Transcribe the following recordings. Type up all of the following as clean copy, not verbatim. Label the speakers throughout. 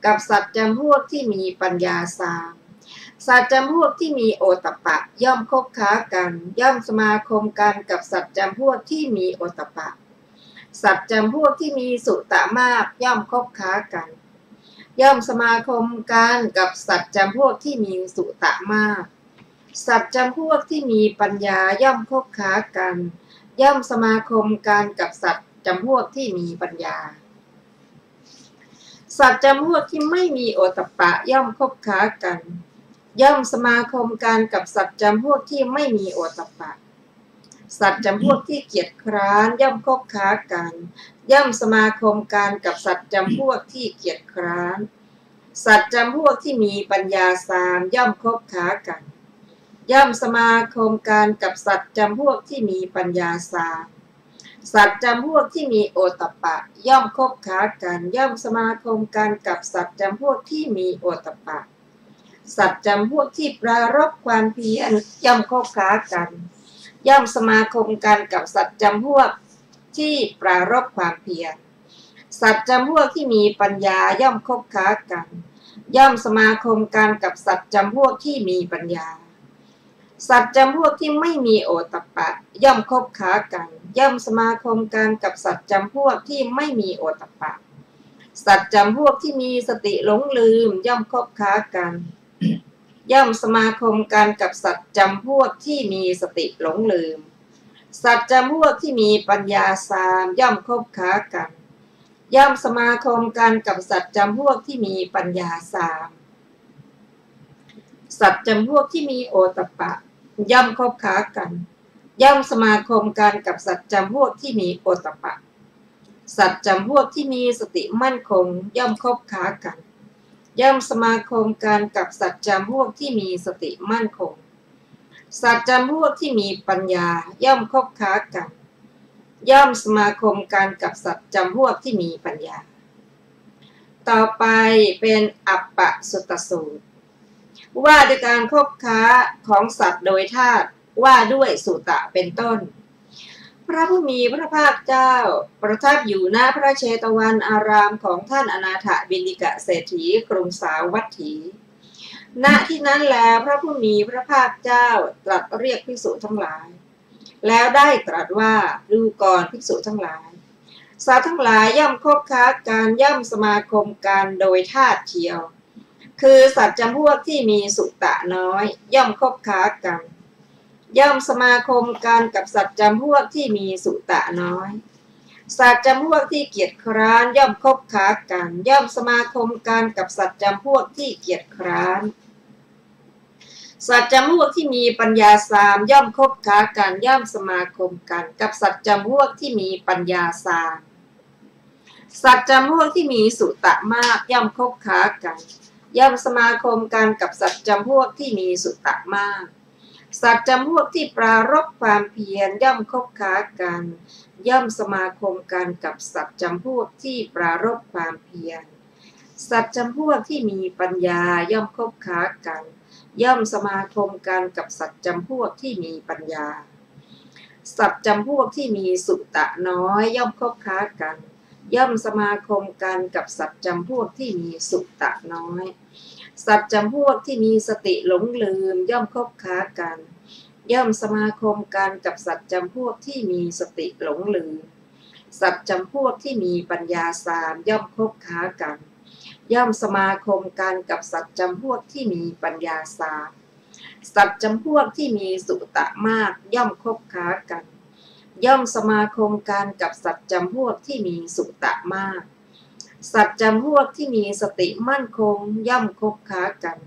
Speaker 1: กับสัตว์จำพวกที่มีปัญญาสามสัตว์จำพวกที่มีโอตตัปปะย่อมคบค้ากันย่อมสมาคมกันกับสัตว์จำพวกที่มีโอตตัปปะสัตว์จำพวกที่มีสุตะมากย่อมคบค้ากันย่อมสมาคมกันกับสัตว์จำพวกที่มีสุตะมากสัตว์จำพวกที่มีปัญญาย่อมคบค้ากันย่อมสมาคมกันกับสัตว์จำพวกที่มีปัญญาสัตว์จำพวกที่ไม่มีโอตตัปปะย่อมคบค้ากันย่อมสมาคมกันกับสัตว์จำพวกที่ไม่มีโอตตัปปะสัตว์จำพวกที่เกียจคร้านย่อมคบค้ากันย่อมสมาคมกันกับสัตว์จำพวกที่เกียจคร้านสัตว์จำพวกที่มีปัญญาสามย่อมคบค้ากันย่อมสมาคมกันกับสัตว์จำพวกที่มีปัญญาสามสัตว์จำพวกที่มีโอตตัปปะย่อมคบค้ากันย่อมสมาคมกันกับสัตว์จำพวกที่มีโอตตัปปะสัตว์จำพวกที่ปรารภความเพียรย่อมคบค้ากันย่อมสมาคมกันกับสัตว์จำพวกที่ปรารภความเพียรสัตว์จำพวกที่มีปัญญาย่อมคบค้ากันย่อมสมาคมกันกับสัตว์จำพวกที่มีปัญญาสัตว์จำพวกที่ไม่มีโอตตัปปะย่อมคบค้ากันย่อมสมาคมกันกับสัตว์จำพวกที่ไม่มีโอตตัปปะสัตว์จำพวกที่มีสติหลงลืมย่อมคบค้ากันย่อมสมาคมกันกับสัตว์จำพวกที่มีสติหลงลืมสัตว์จำพวกที่มีปัญญาสามย่อมคบค้ากันย่อมสมาคมกันกับสัตว์จำพวกที่มีปัญญาสามสัตว์จำพวกที่มีโอตตัปปะย่อมคบค้ากันย่อมสมาคมกันกับสัตว์จำพวกที่มีโอตตัปปะสัตว์จำพวกที่มีสติมั่นคงย่อมคบค้ากันย่อมสมาคมกันกับสัตว์จำพวกที่มีสติมั่นคงสัตว์จำพวกที่มีปัญญาย่อมคบค้ากันย่อมสมาคมกันกับสัตว์จำพวกที่มีปัญญาต่อไปเป็นอัปปสุตสูตรว่าด้วยการคบค้าของสัตว์โดยธาตุว่าด้วยสุตะเป็นต้นพระผู้มีพระภาคเจ้าประทับอยู่ณพระเชตวันอารามของท่านอนาถบิณฑิกเศรษฐีกรุงสาวัตถี ณที่นั้นแลพระผู้มีพระภาคเจ้าตรัสเรียกภิกษุทั้งหลายแล้วได้ตรัสว่าดูก่อนภิกษุทั้งหลายสัตว์ทั้งหลายย่อมคบค้ากันย่อมสมาคมกันโดยธาตุเทียวคือสัตว์จำพวกที่มีสุตะน้อยย่อมคบค้ากันย่อมสมาคมกันกับสัตว์จำพวกที่มีสุตะน้อยสัตว์จำพวกที่เกียจคร้านย่อมคบค้ากันย่อมสมาคมกันกับสัตว์จำพวกที่เกียจคร้านสัตว์จำพวกที่มีปัญญาสามย่อมคบค้ากันย่อมสมาคมกันกับสัตว์จำพวกที่มีปัญญาสามสัตว์จำพวกที่มีสุตะมากย่อมคบค้ากันย่อมสมาคมกันกับสัตว์จำพวกที่มีสุตะมากสัตว์จำพวกที่ปรารภความเพียรย่อมคบค้ากันย่อมสมาคมกันกับสัตว์จำพวกที่ปรารภความเพียรสัตว์จำพวกที่มีปัญญาย่อมคบค้ากันย่อมสมาคมกันกับสัตว์จำพวกที่มีปัญญาสัตว์จำพวกที่มีสุตะน้อยย่อมคบค้ากันย่อมสมาคมกันกับสัตว์จำพวกที่มีสุตะน้อยสัตว์จำพวกที่มีสติหลงลืมย่อมคบค้ากันย่อมสมาคมกันกับสัตว์จำพวกที่มีสติหลงลืมสัตว์จำพวกที่มีปัญญาสามย่อมคบค้ากันย่อมสมาคมกันกับสัตว์จำพวกที่มีปัญญาสามสัตว์จำพวกที่มีสุตะมากย่อมคบค้ากันย่อมสมาคมกันกับสัตว์จำพวกที่มีสุตะมากสัตว์จำพวกที่มีสติมั่นคงย่อมคบค้ากัน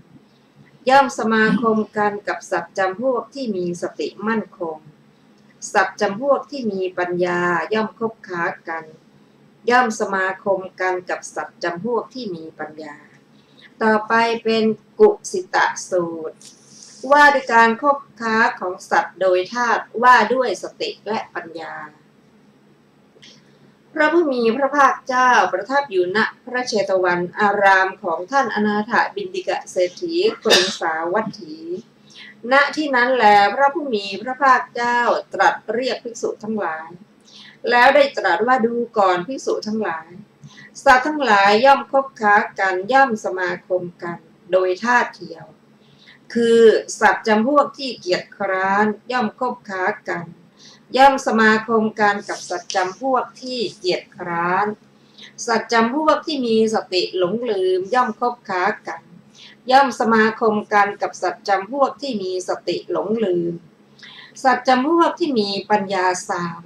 Speaker 1: ย่อมสมาคมกันกับสัตว์จำพวกที่มีสติมั่นคงสัตว์จำพวกที่มีปัญญาย่อมคบค้ากันย่อมสมาคมกันกับสัตว์จำพวกที่มีปัญญาต่อไปเป็นกุสิตะสูตรว่าด้วยการคบค้าของสัตว์โดยธาตุว่าด้วยสติและปัญญาพระผู้มีพระภาคเจ้าประทับอยู่ณพระเชตวันอารามของท่านอนาถบิณฑิกเศรษฐีกรุงสาวัตถี ณที่นั้นแลพระผู้มีพระภาคเจ้าตรัสเรียกภิกษุทั้งหลายแล้วได้ตรัสว่าดูก่อนภิกษุทั้งหลาย สัตว์ทั้งหลายย่อมคบค้ากันย่อมสมาคมกันโดยท่าเทียวคือสัตว์จำพวกที่เกียจคร้านย่อมคบค้ากันย่อมสมาคมกันกับสัตว์จำพวกที่เกียจคร้านสัตว์จำพวกที่มีสติหลงลืมย่อมคบค้ากันย่อมสมาคมกันกับสัตว์จำพวกที่มีสติหลงลืมสัตว์จำพวกที่มีปัญญาสาม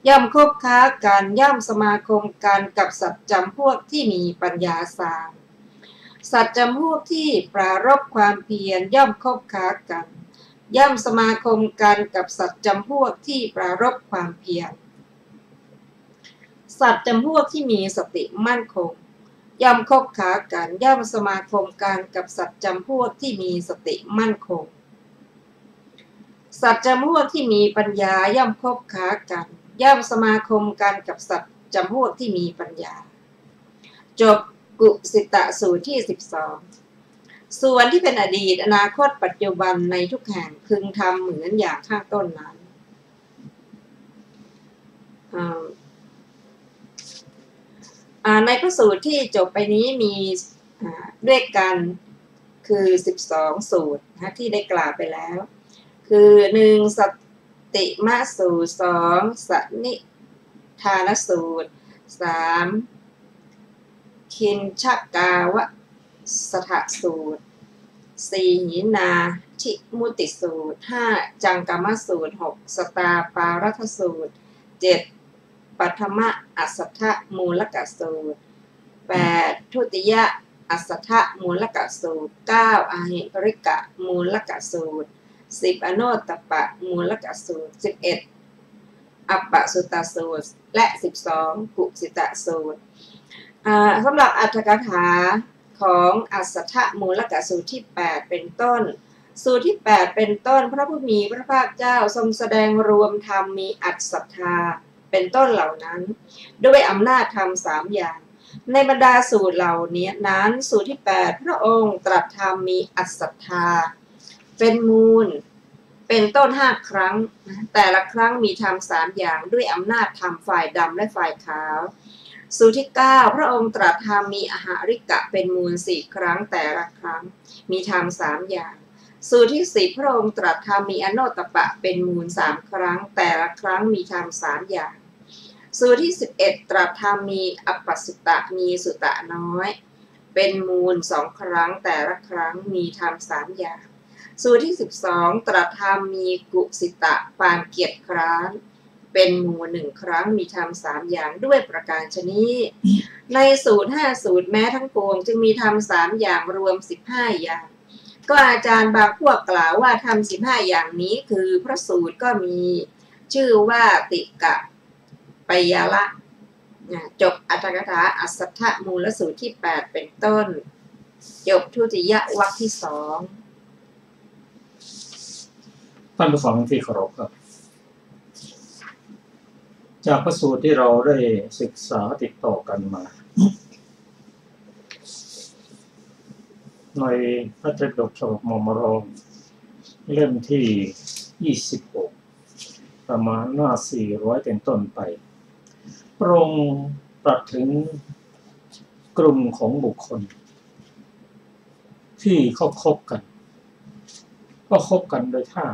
Speaker 1: ย่อมคบค้ากันย่อมสมาคมกันกับสัตว์จำพวกที่มีปัญญาสามสัตว์จำพวกที่ปรารภความเพียรย่อมคบค้ากันย่อมสมาคมกันกับสัตว์จำพวกที่ปรารภความเพียรสัตว์จำพวกที่มีสติมั่นคงย่อมคบค้ากันย่อมสมาคมกันกับสัตว์จำพวกที่มีสติมั่นคงสัตว์จำพวกที่มีปัญญาย่อมคบค้ากันย่อมสมาคมกันกับสัตว์จำพวกที่มีปัญญาจบกุสิตะสูตรที่12ส่วนที่เป็นอดีตอนาคตปัจจุบันในทุกแห่งพึงทำเหมือนอย่างข้างต้นนั้นในพระสูตรที่จบไปนี้มีด้วยกันคือ12สูตรที่ได้กล่าวไปแล้วคือ1สติมะสูตร2สนิทานสูตร3คินชกาวสถสูตร4หินาทิมุติสูตร5จังกมสูตร6สตาปารัตสูตร7ปัทมะอัสสทมูลกสูตร8ทุติยะอัสสทมูลกสูตร9อหิริกะมูลกสูตร10อโนตตปะมูลกสูตร11อัปปสุตสูตรและ12กุสิตะสูตรสำหรับอรรถกถาของอัสสทมูลกสูตรที่8เป็นต้นสูตรที่8เป็นต้นพระผู้มีพระภาคเจ้าทรงแสดงรวมธรรมมีอัตศรัทธาเป็นต้นเหล่านั้นด้วยอำนาจธรรม3อย่างในบรรดาสูตรเหล่านี้นั้นสูตรที่8พระองค์ตรัสธรรมมีอัตศรัทธาเป็นมูลเป็นต้น5ครั้งแต่ละครั้งมีธรรม3อย่างด้วยอำนาจธรรมฝ่ายดำและฝ่ายขาวสูตรที่9พระองค์ตรัสธรรมมีอหริกะเป็นมูล4ครั้งแต่ละครั้งมีธรรม3อย่างสูตรที่10พระองค์ตรัสธรรมมีอโนตตปะเป็นมูล3ครั้งแต่ละครั้งมีธรรม3อย่างสูตรที่11ตรัสธรรมมีอัปปสุตตะมีสุตตะน้อยเป็นมูล2ครั้งแต่ละครั้งมีธรรม3อย่างสูตรที่12ตรัสธรรมมีกุสิตะความเกียจคร้านเป็นมูล1ครั้งมีธรรม3อย่างด้วยประการฉนี้ในสูตร5สูตรแม้ทั้งปวงจึงมีธรรม3อย่างรวม15อย่างก็อาจารย์บางพวกกล่าวว่าธรรม15อย่างนี้คือพระสูตรก็มีชื่อว่าติกะปยละจบอรรถกถาอัสสัทธมูลสูตรที่8เป็นต้นจบทุติยวรรคที่2
Speaker 2: ท่านผู้ฟังที่เคารพครับจากพระสูตรที่เราได้ศึกษาติดต่อกันมาในพระไตรปิฎกฉบับมมรเล่มที่26ประมาณหน้า400เป็นต้นไปพระองค์ตรัสถึงกลุ่มของบุคคลที่เขาคบกันก็คบกันโดยท่า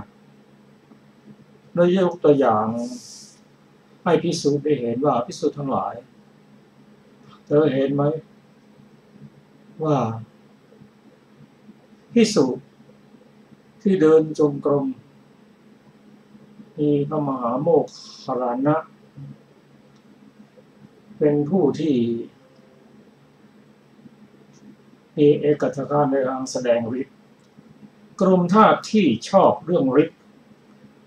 Speaker 2: โดยยกตัวอย่างให้ภิกษุได้เห็นว่าภิกษุทั้งหลายเธอเห็นไหมว่าภิกษุที่เดินจงกรมมีพระมหาโมคคัลลานะเป็นผู้ที่มีเอกคตในทางแสดงฤทธิ์กลุ่มทาสที่ชอบเรื่องฤทธิ์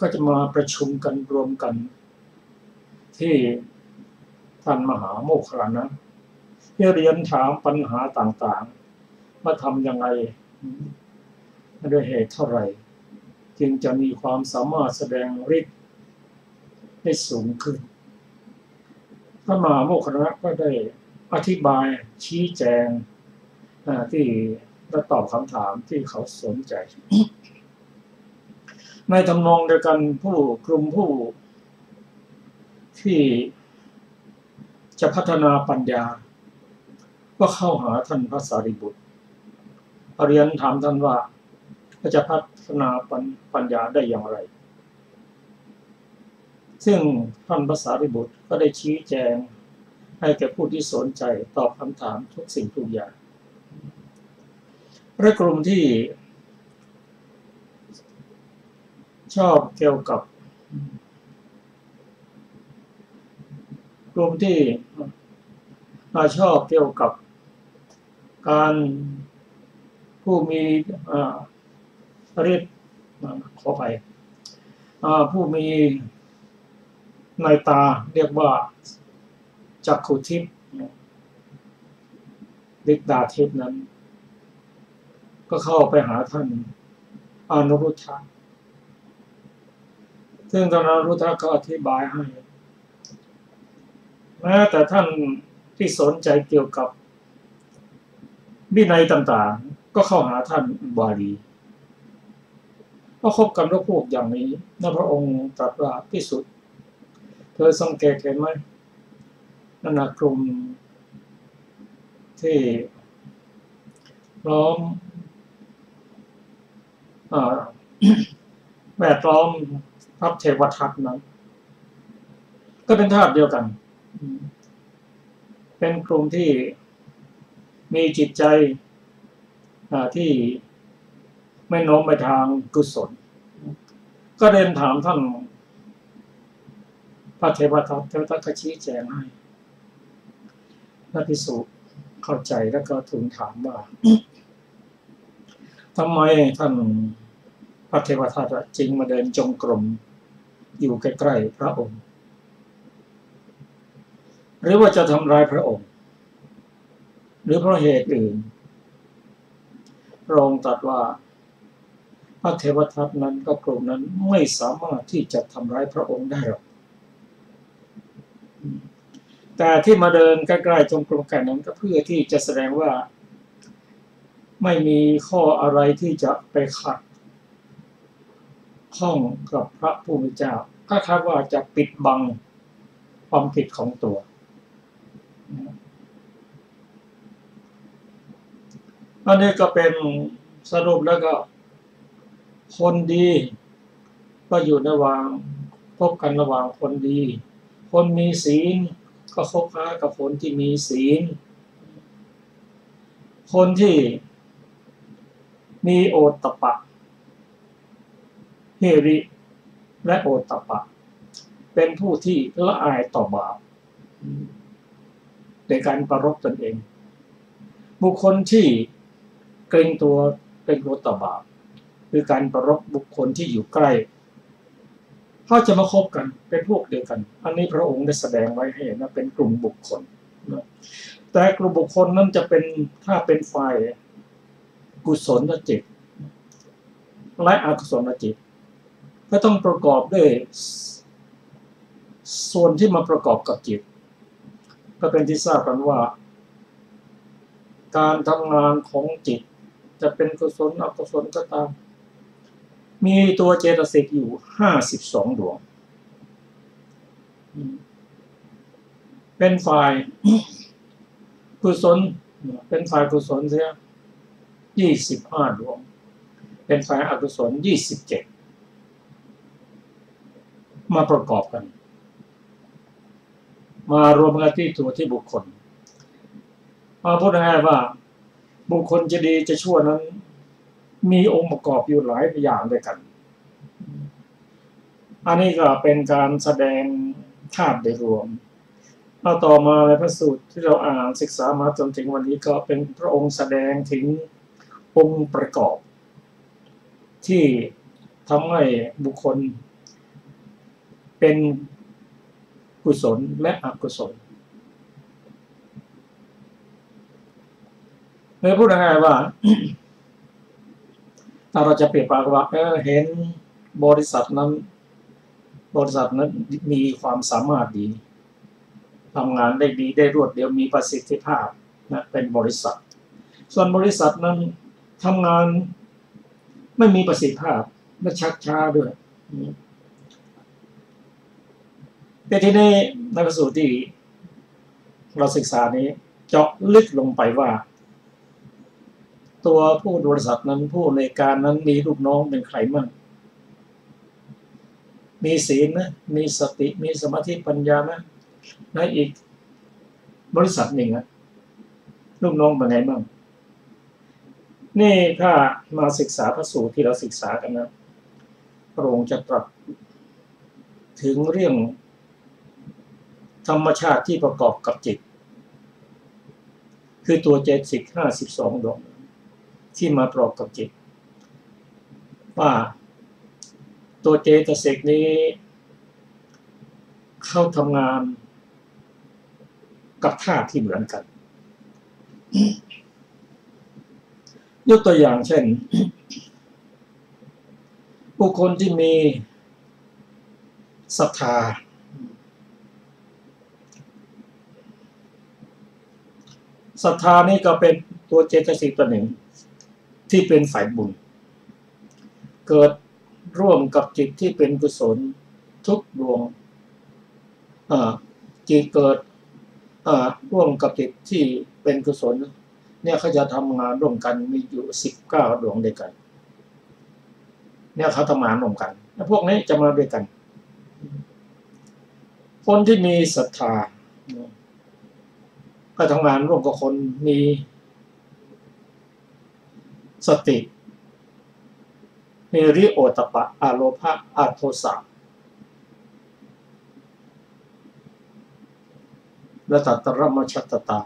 Speaker 2: ก็จะมาประชุมกันรวมกันที่ท่านมหาโมคคัลลานะเพื่อเรียนถามปัญหาต่างๆว่าทำยังไงด้วยเหตุเท่าไหร่จึงจะมีความสามารถแสดงฤทธิ์ได้สูงขึ้นพระมหาโมคคัลลานะก็ได้อธิบายชี้แจงที่และตอบคำถามที่เขาสนใจในทำนองเดียวกันกลุ่มผู้ที่จะพัฒนาปัญญา ก็เข้าหาท่านพระสารีบุตรเรียนถามท่านว่าจะพัฒนาปัญญาได้อย่างไรซึ่งท่านพระสารีบุตรก็ได้ชี้แจงให้แก่ผู้ที่สนใจตอบคำถามทุกสิ่งทุกอย่างและกลุ่มที่ชอบเกี่ยวกับกลุ่มที่ชอบเกี่ยวกับการผู้มีเรียกขอไปผู้มีในตาเรียกว่าจักขุทิพย์ดิกดาทิพย์นั้นก็เข้าไปหาท่านอนุรุทธะซึ่งท่านอนุรุทธะก็อธิบายให้แม้แต่ท่านที่สนใจเกี่ยวกับวินัยต่างๆก็เข้าหาท่านบาลีก็คบกันด้วยพวกอย่างนี้นั่นพระองค์ตรัสว่าภิกษุเธอสังเกตเห็นไหมนั่นกลุ่มที่ล้อมแวดล้อมพระเทวทัตนั้นก็เป็นธาตุเดียวกันเป็นกลุ่มที่มีจิตใจที่ไม่โน้มไปทางกุศลก็เดินถามท่านพระเทวทัตก็ชี้แจงให้พระภิกษุเข้าใจแล้วก็ทูลถามว่าทำไมท่านพระเทวทัตจึงมาเดินจงกรมอยู่ใกล้ๆพระองค์หรือว่าจะทำร้ายพระองค์หรือเพราะเหตุอื่นพระองค์ตรัสว่าพระเทวทัตนั้นก็กลุ่มนั้นไม่สามารถที่จะทำร้ายพระองค์ได้หรอกแต่ที่มาเดินใกล้ๆจงกรมกันนั้นก็เพื่อที่จะแสดงว่าไม่มีข้ออะไรที่จะไปขัดข้องกับพระผู้มีเจ้าก็คาดว่าจะปิดบังความผิดของตัวอันนี้ก็เป็นสรุปแล้วก็คนดีก็อยู่ระหว่างพบกันระหว่างคนดีคนมีศีลก็คบค้ากับคนที่มีศีลคนที่มีโอตตัปปะเฮริและโอตตัปปะเป็นผู้ที่ละอายต่อบาปในการประรบตนเองบุคคลที่เกรงตัวเป็นโอตตัปปะคือการประรบบุคคลที่อยู่ใกล้เขาจะมาคบกันเป็นพวกเดียวกันอันนี้พระองค์ได้แสดงไว้ให้เห็นว่าเป็นกลุ่มบุคคลแต่กลุ่มบุคคลนั้นจะเป็นถ้าเป็นฝ่ายกุศลจิตและอกุศลจิตก็ต้องประกอบด้วยส่วนที่มาประกอบกับจิตก็เป็นที่ทราบกันว่าการทำงานของจิตจะเป็นกุศลอกุศลก็ตามมีตัวเจตสิกอยู่52ดวงเป็นฝ่ายกุศลเป็นฝ่ายกุศลเสีย25ดวงเป็นฝ่ายอกุศล27มาประกอบกันมารวมกันที่ตัวที่บุคคลมาพูดง่ายๆว่าบุคคลจะดีจะชั่วนั้นมีองค์ประกอบอยู่หลายอย่างด้วยกันอันนี้ก็เป็นการแสดงธาตุโดยรวมเอาต่อมาในพระสูตรที่เราอ่านศึกษามาจนถึงวันนี้ก็เป็นพระองค์แสดงถึงองค์ประกอบที่ทำให้บุคคลเป็นกุศลและอกุศลเลยพูดง่ายๆว่าถ้าเราจะเปรียบปากว่าเห็นบริษัทนั้นมีความสามารถดีทำงานได้ดีได้รวดเร็วมีประสิทธิภาพนะเป็นบริษัทส่วนบริษัทนั้นทำงานไม่มีประสิทธิภาพและชักช้าด้วยแต่ที่ในพระสูตรที่เราศึกษานี้จ เจาะลึกลงไปว่าตัวผู้บริษัทนั้นผู้ในการนั้นมีลูกน้องเป็นใครมั่งมีศีลนะมีสติมีสมาธิปัญญาไหมในอีกบริษัทหนึ่งอะลูกน้องเป็นไงบ้างนี่ถ้ามาศึกษาพระสูตรที่เราศึกษากันนะพระองค์จะตรัสถึงเรื่องธรรมชาติที่ประกอบกับจิตคือตัวเจตสิก52 ดวงที่มาประกอบกับจิตว่าตัวเจตสิกนี้เข้าทำงานกับธาตุที่เหมือนกันยกตัวอย่างเช่นบุคคลที่มีศรัทธานี่ก็เป็นตัวเจตสิกตัวหนึ่งที่เป็นฝ่ายบุญเกิดร่วมกับจิตที่เป็นกุศลทุกดวงจิตเกิดร่วมกับจิตที่เป็นกุศลเนี่ยเขาจะทำงานร่วมกันมีอยู่19 ดวงด้วยกันเนี่ยเขาทำงานร่วมกันแล้วพวกนี้จะมาด้วยกันคนที่มีศรัทธาก็ทำงานร่วมกับคนมีสติมีริโอตปะอโลภะอโทสะและตัตตรมชัตตา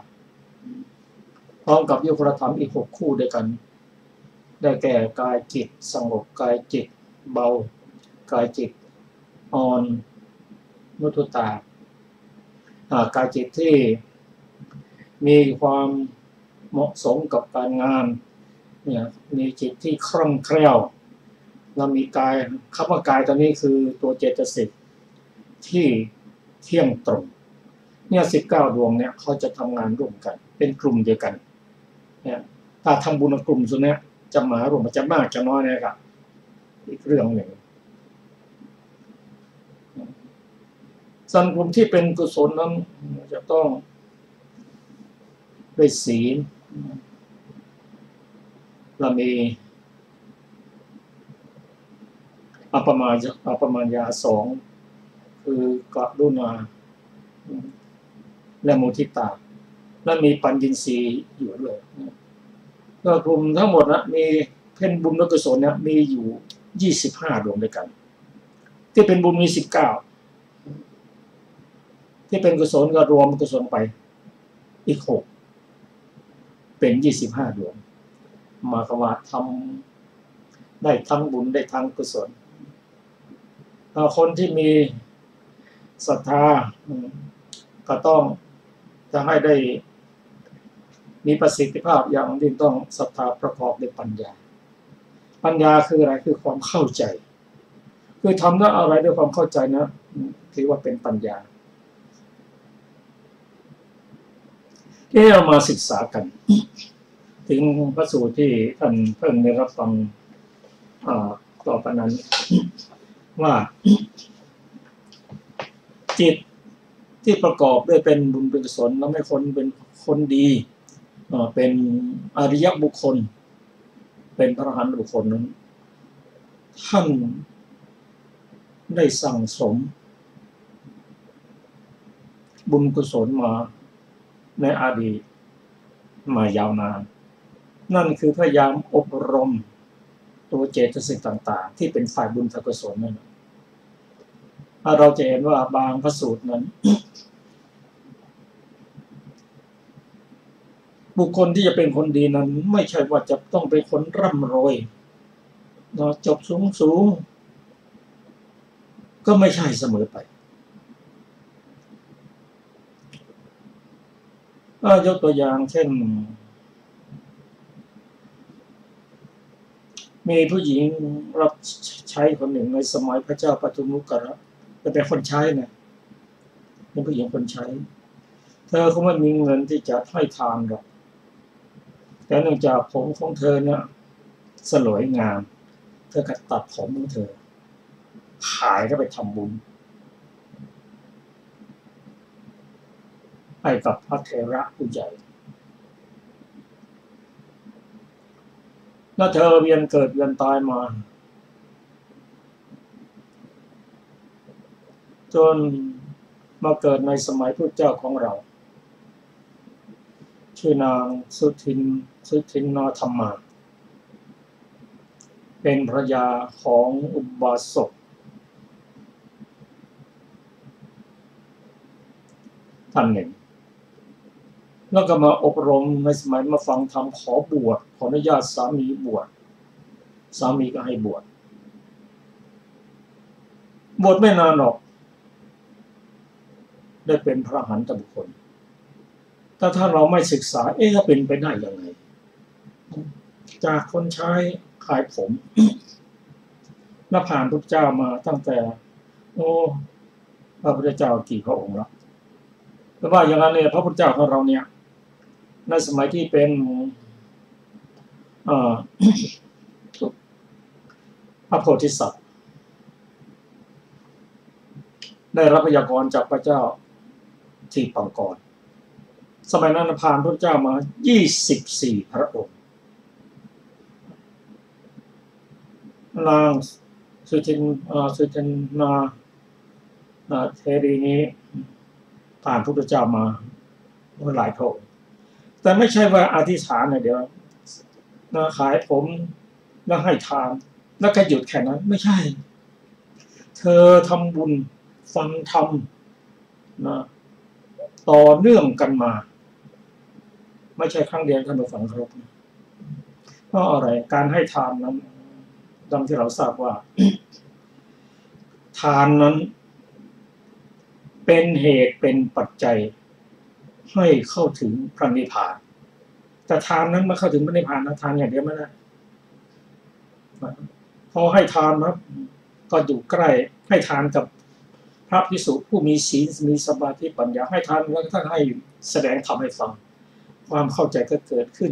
Speaker 2: พร้อมกับยุคธรรมอีก6 คู่ด้วยกันได้แก่กายจิตสงบกายจิตเบากายจิตอ่อนมุทุตากายจิตที่มีความเหมาะสมกับการงานเนี่ยมีจิตที่คล่องแคล่วเรามีกายคำว่ากายตัวนี้คือตัวเจตสิกที่เที่ยงตรงเนี่ย19 ดวงเนี่ยเขาจะทำงานร่วมกันเป็นกลุ่มเดียวกันเนี่ยถ้าทำบุญกลุ่มส่วนนี้จะมารวมมันจะมากจะน้อยนะครับอีกเรื่องหนึ่งส่วนกลุ่มที่เป็นกุศลนั้นจะต้องด้วยศีลเรามีอัปปมัญญา2คือกรุณาและมุทิตาและมีปัญญินทรีย์อยู่ด้วยก็กลุ่มทั้งหมดนะมีเพ่นบุญและกุศลเนี่ยมีอยู่25 ดวงด้วยกันที่เป็นบุญมี19ที่เป็นกุศลก็รวมกุศลไปอีก6เป็น25 ดวงมาคำว่าทำได้ทั้งบุญได้ทั้งกุศลคนที่มีศรัทธาก็ต้องจะให้ได้มีประสิทธิภาพอย่างยิ่งต้องศรัทธาประกอบด้วยปัญญาคืออะไรคือความเข้าใจคือทำได้อะไรด้วยความเข้าใจนะถือว่าเป็นปัญญาที่เรามาศึกษากันถึงพระสูตรที่ท่านเพิ่งได้รับฟังต่อไปนั้นว่าจิตที่ประกอบด้วยเป็นบุญเป็นกุศลแล้วไม่คนเป็นคนดีเป็นอริยบุคคลเป็นพระอรหันต์บุคคลนั้นท่านได้สั่งสมบุญกุศลมาในอดีตมายาวนานนั่นคือพยายามอบรมตัวเจตสิกต่างๆที่เป็นฝ่ายบุญกุศลนั่นเราจะเห็นว่าบางพระสูตรนั้น บุคคลที่จะเป็นคนดีนั้นไม่ใช่ว่าจะต้องเป็นคนร่ำรวยจบสูงก็ไม่ใช่เสมอไปยกตัวอย่างเช่นมีผู้หญิงรับใช้คนหนึ่งในสมัยพระเจ้าปทุมมุกระเป็นคนใช้นะเป็นผู้หญิงคนใช้เธอคงไม่มีเงินที่จะให้ทานหรอกแต่เนื่องจากผมของเธอเนี่ยสลวยงามเธอก็ตัดผมของเธอขายก็ไปทำบุญให้กับพระเถระผู้ใหญ่ แล้วเธอเวียนเกิดเวียนตายมาจนมาเกิดในสมัยพระเจ้าของเราชื่อนางสุทินนาธรรมาเป็นภรรยาของอุบาสกท่านหนึ่งแล้วก็มาอบรมในสมัยมาฟังธรรมขอบวชขออนุญาตสามีบวชสามีก็ให้บวชไม่นานหรอกได้เป็นพระอรหันตบุคคลถ้าเราไม่ศึกษาจะเป็นไปได้ยังไงจากคนใช้ขายผมนับผ่านพระเจ้ามาตั้งแต่พระพุทธเจ้ากี่พระองค์แล้วแต่ว่าอย่างนั้นเนี่ยพระพุทธเจ้าของเราเนี่ยในสมัยที่เป็นพระโพธิสัตว์ได้รับพยากรณ์จากพระเจ้าที่ปังกรสมัยนั้นผ่านพระเจ้ามา24พระองค์นางสุทินนาเทรีนี้ผ่านพระพุทธเจ้ามาหลายพระองค์แต่ไม่ใช่ว่าอธิษฐานเดี๋ยวขายผมแล้วให้ทานแล้วก็หยุดแค่นั้นไม่ใช่เธอทำบุญฟังธรรมต่อเนื่องกันมาไม่ใช่ครั้งเดียวท่านผู้ฟังครับเพราะอะไรการให้ทานนั้นดังที่เราทราบว่า ทานนั้นเป็นเหตุเป็นปัจจัยให้เข้าถึงพระนิพพานแต่ทานนั้นมาเข้าถึงพระนิพพานนะทานอย่างเดียวไม่ได้พอให้ทานนะก็อยู่ใกล้ให้ทานกับพระภิกษุผู้มีศีลมีสมาธิปัญญาให้ทานแล้วท่านให้แสดงธรรมให้ฟังความเข้าใจก็เกิดขึ้น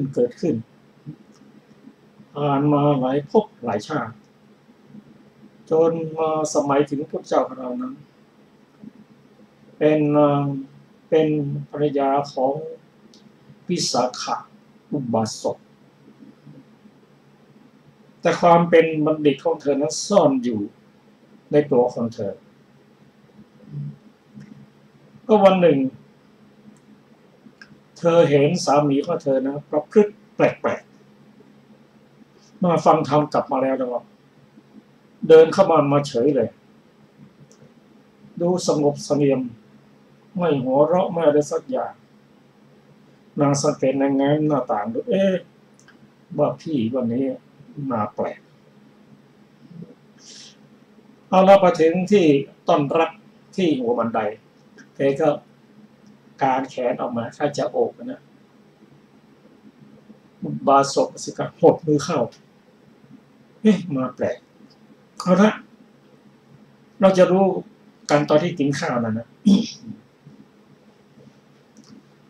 Speaker 2: ผ่านมาหลายภพหลายชาติจนมาสมัยถึงพุทธเจ้าของเรานั้นเป็นภรรยาของวิสาขะอุบาสกแต่ความเป็นบัณฑิตของเธอนั้นซ่อนอยู่ในตัวของเธอก็วันหนึ่งเธอเห็นสามีของเธอนะประพฤติแปลกๆมาฟังธรรมกลับมาแล้วนะครับเดินเข้ามาเฉยเลยดูสงบเสงี่ยมไม่หัวเราะไม่อะไรสักอย่างนางสังเกตในแง้มหน้าต่างดูว่าพี่วันนี้มาแปลกเอาเราไปถึงที่ต้นรักที่หัวบันไดแกก็การแขนออกมาถ้าจะโอบนะบาศกสิกะหดมือเข้ามาแปลกเอาละเราจะรู้กันตอนที่กินข้าวนั่นนะ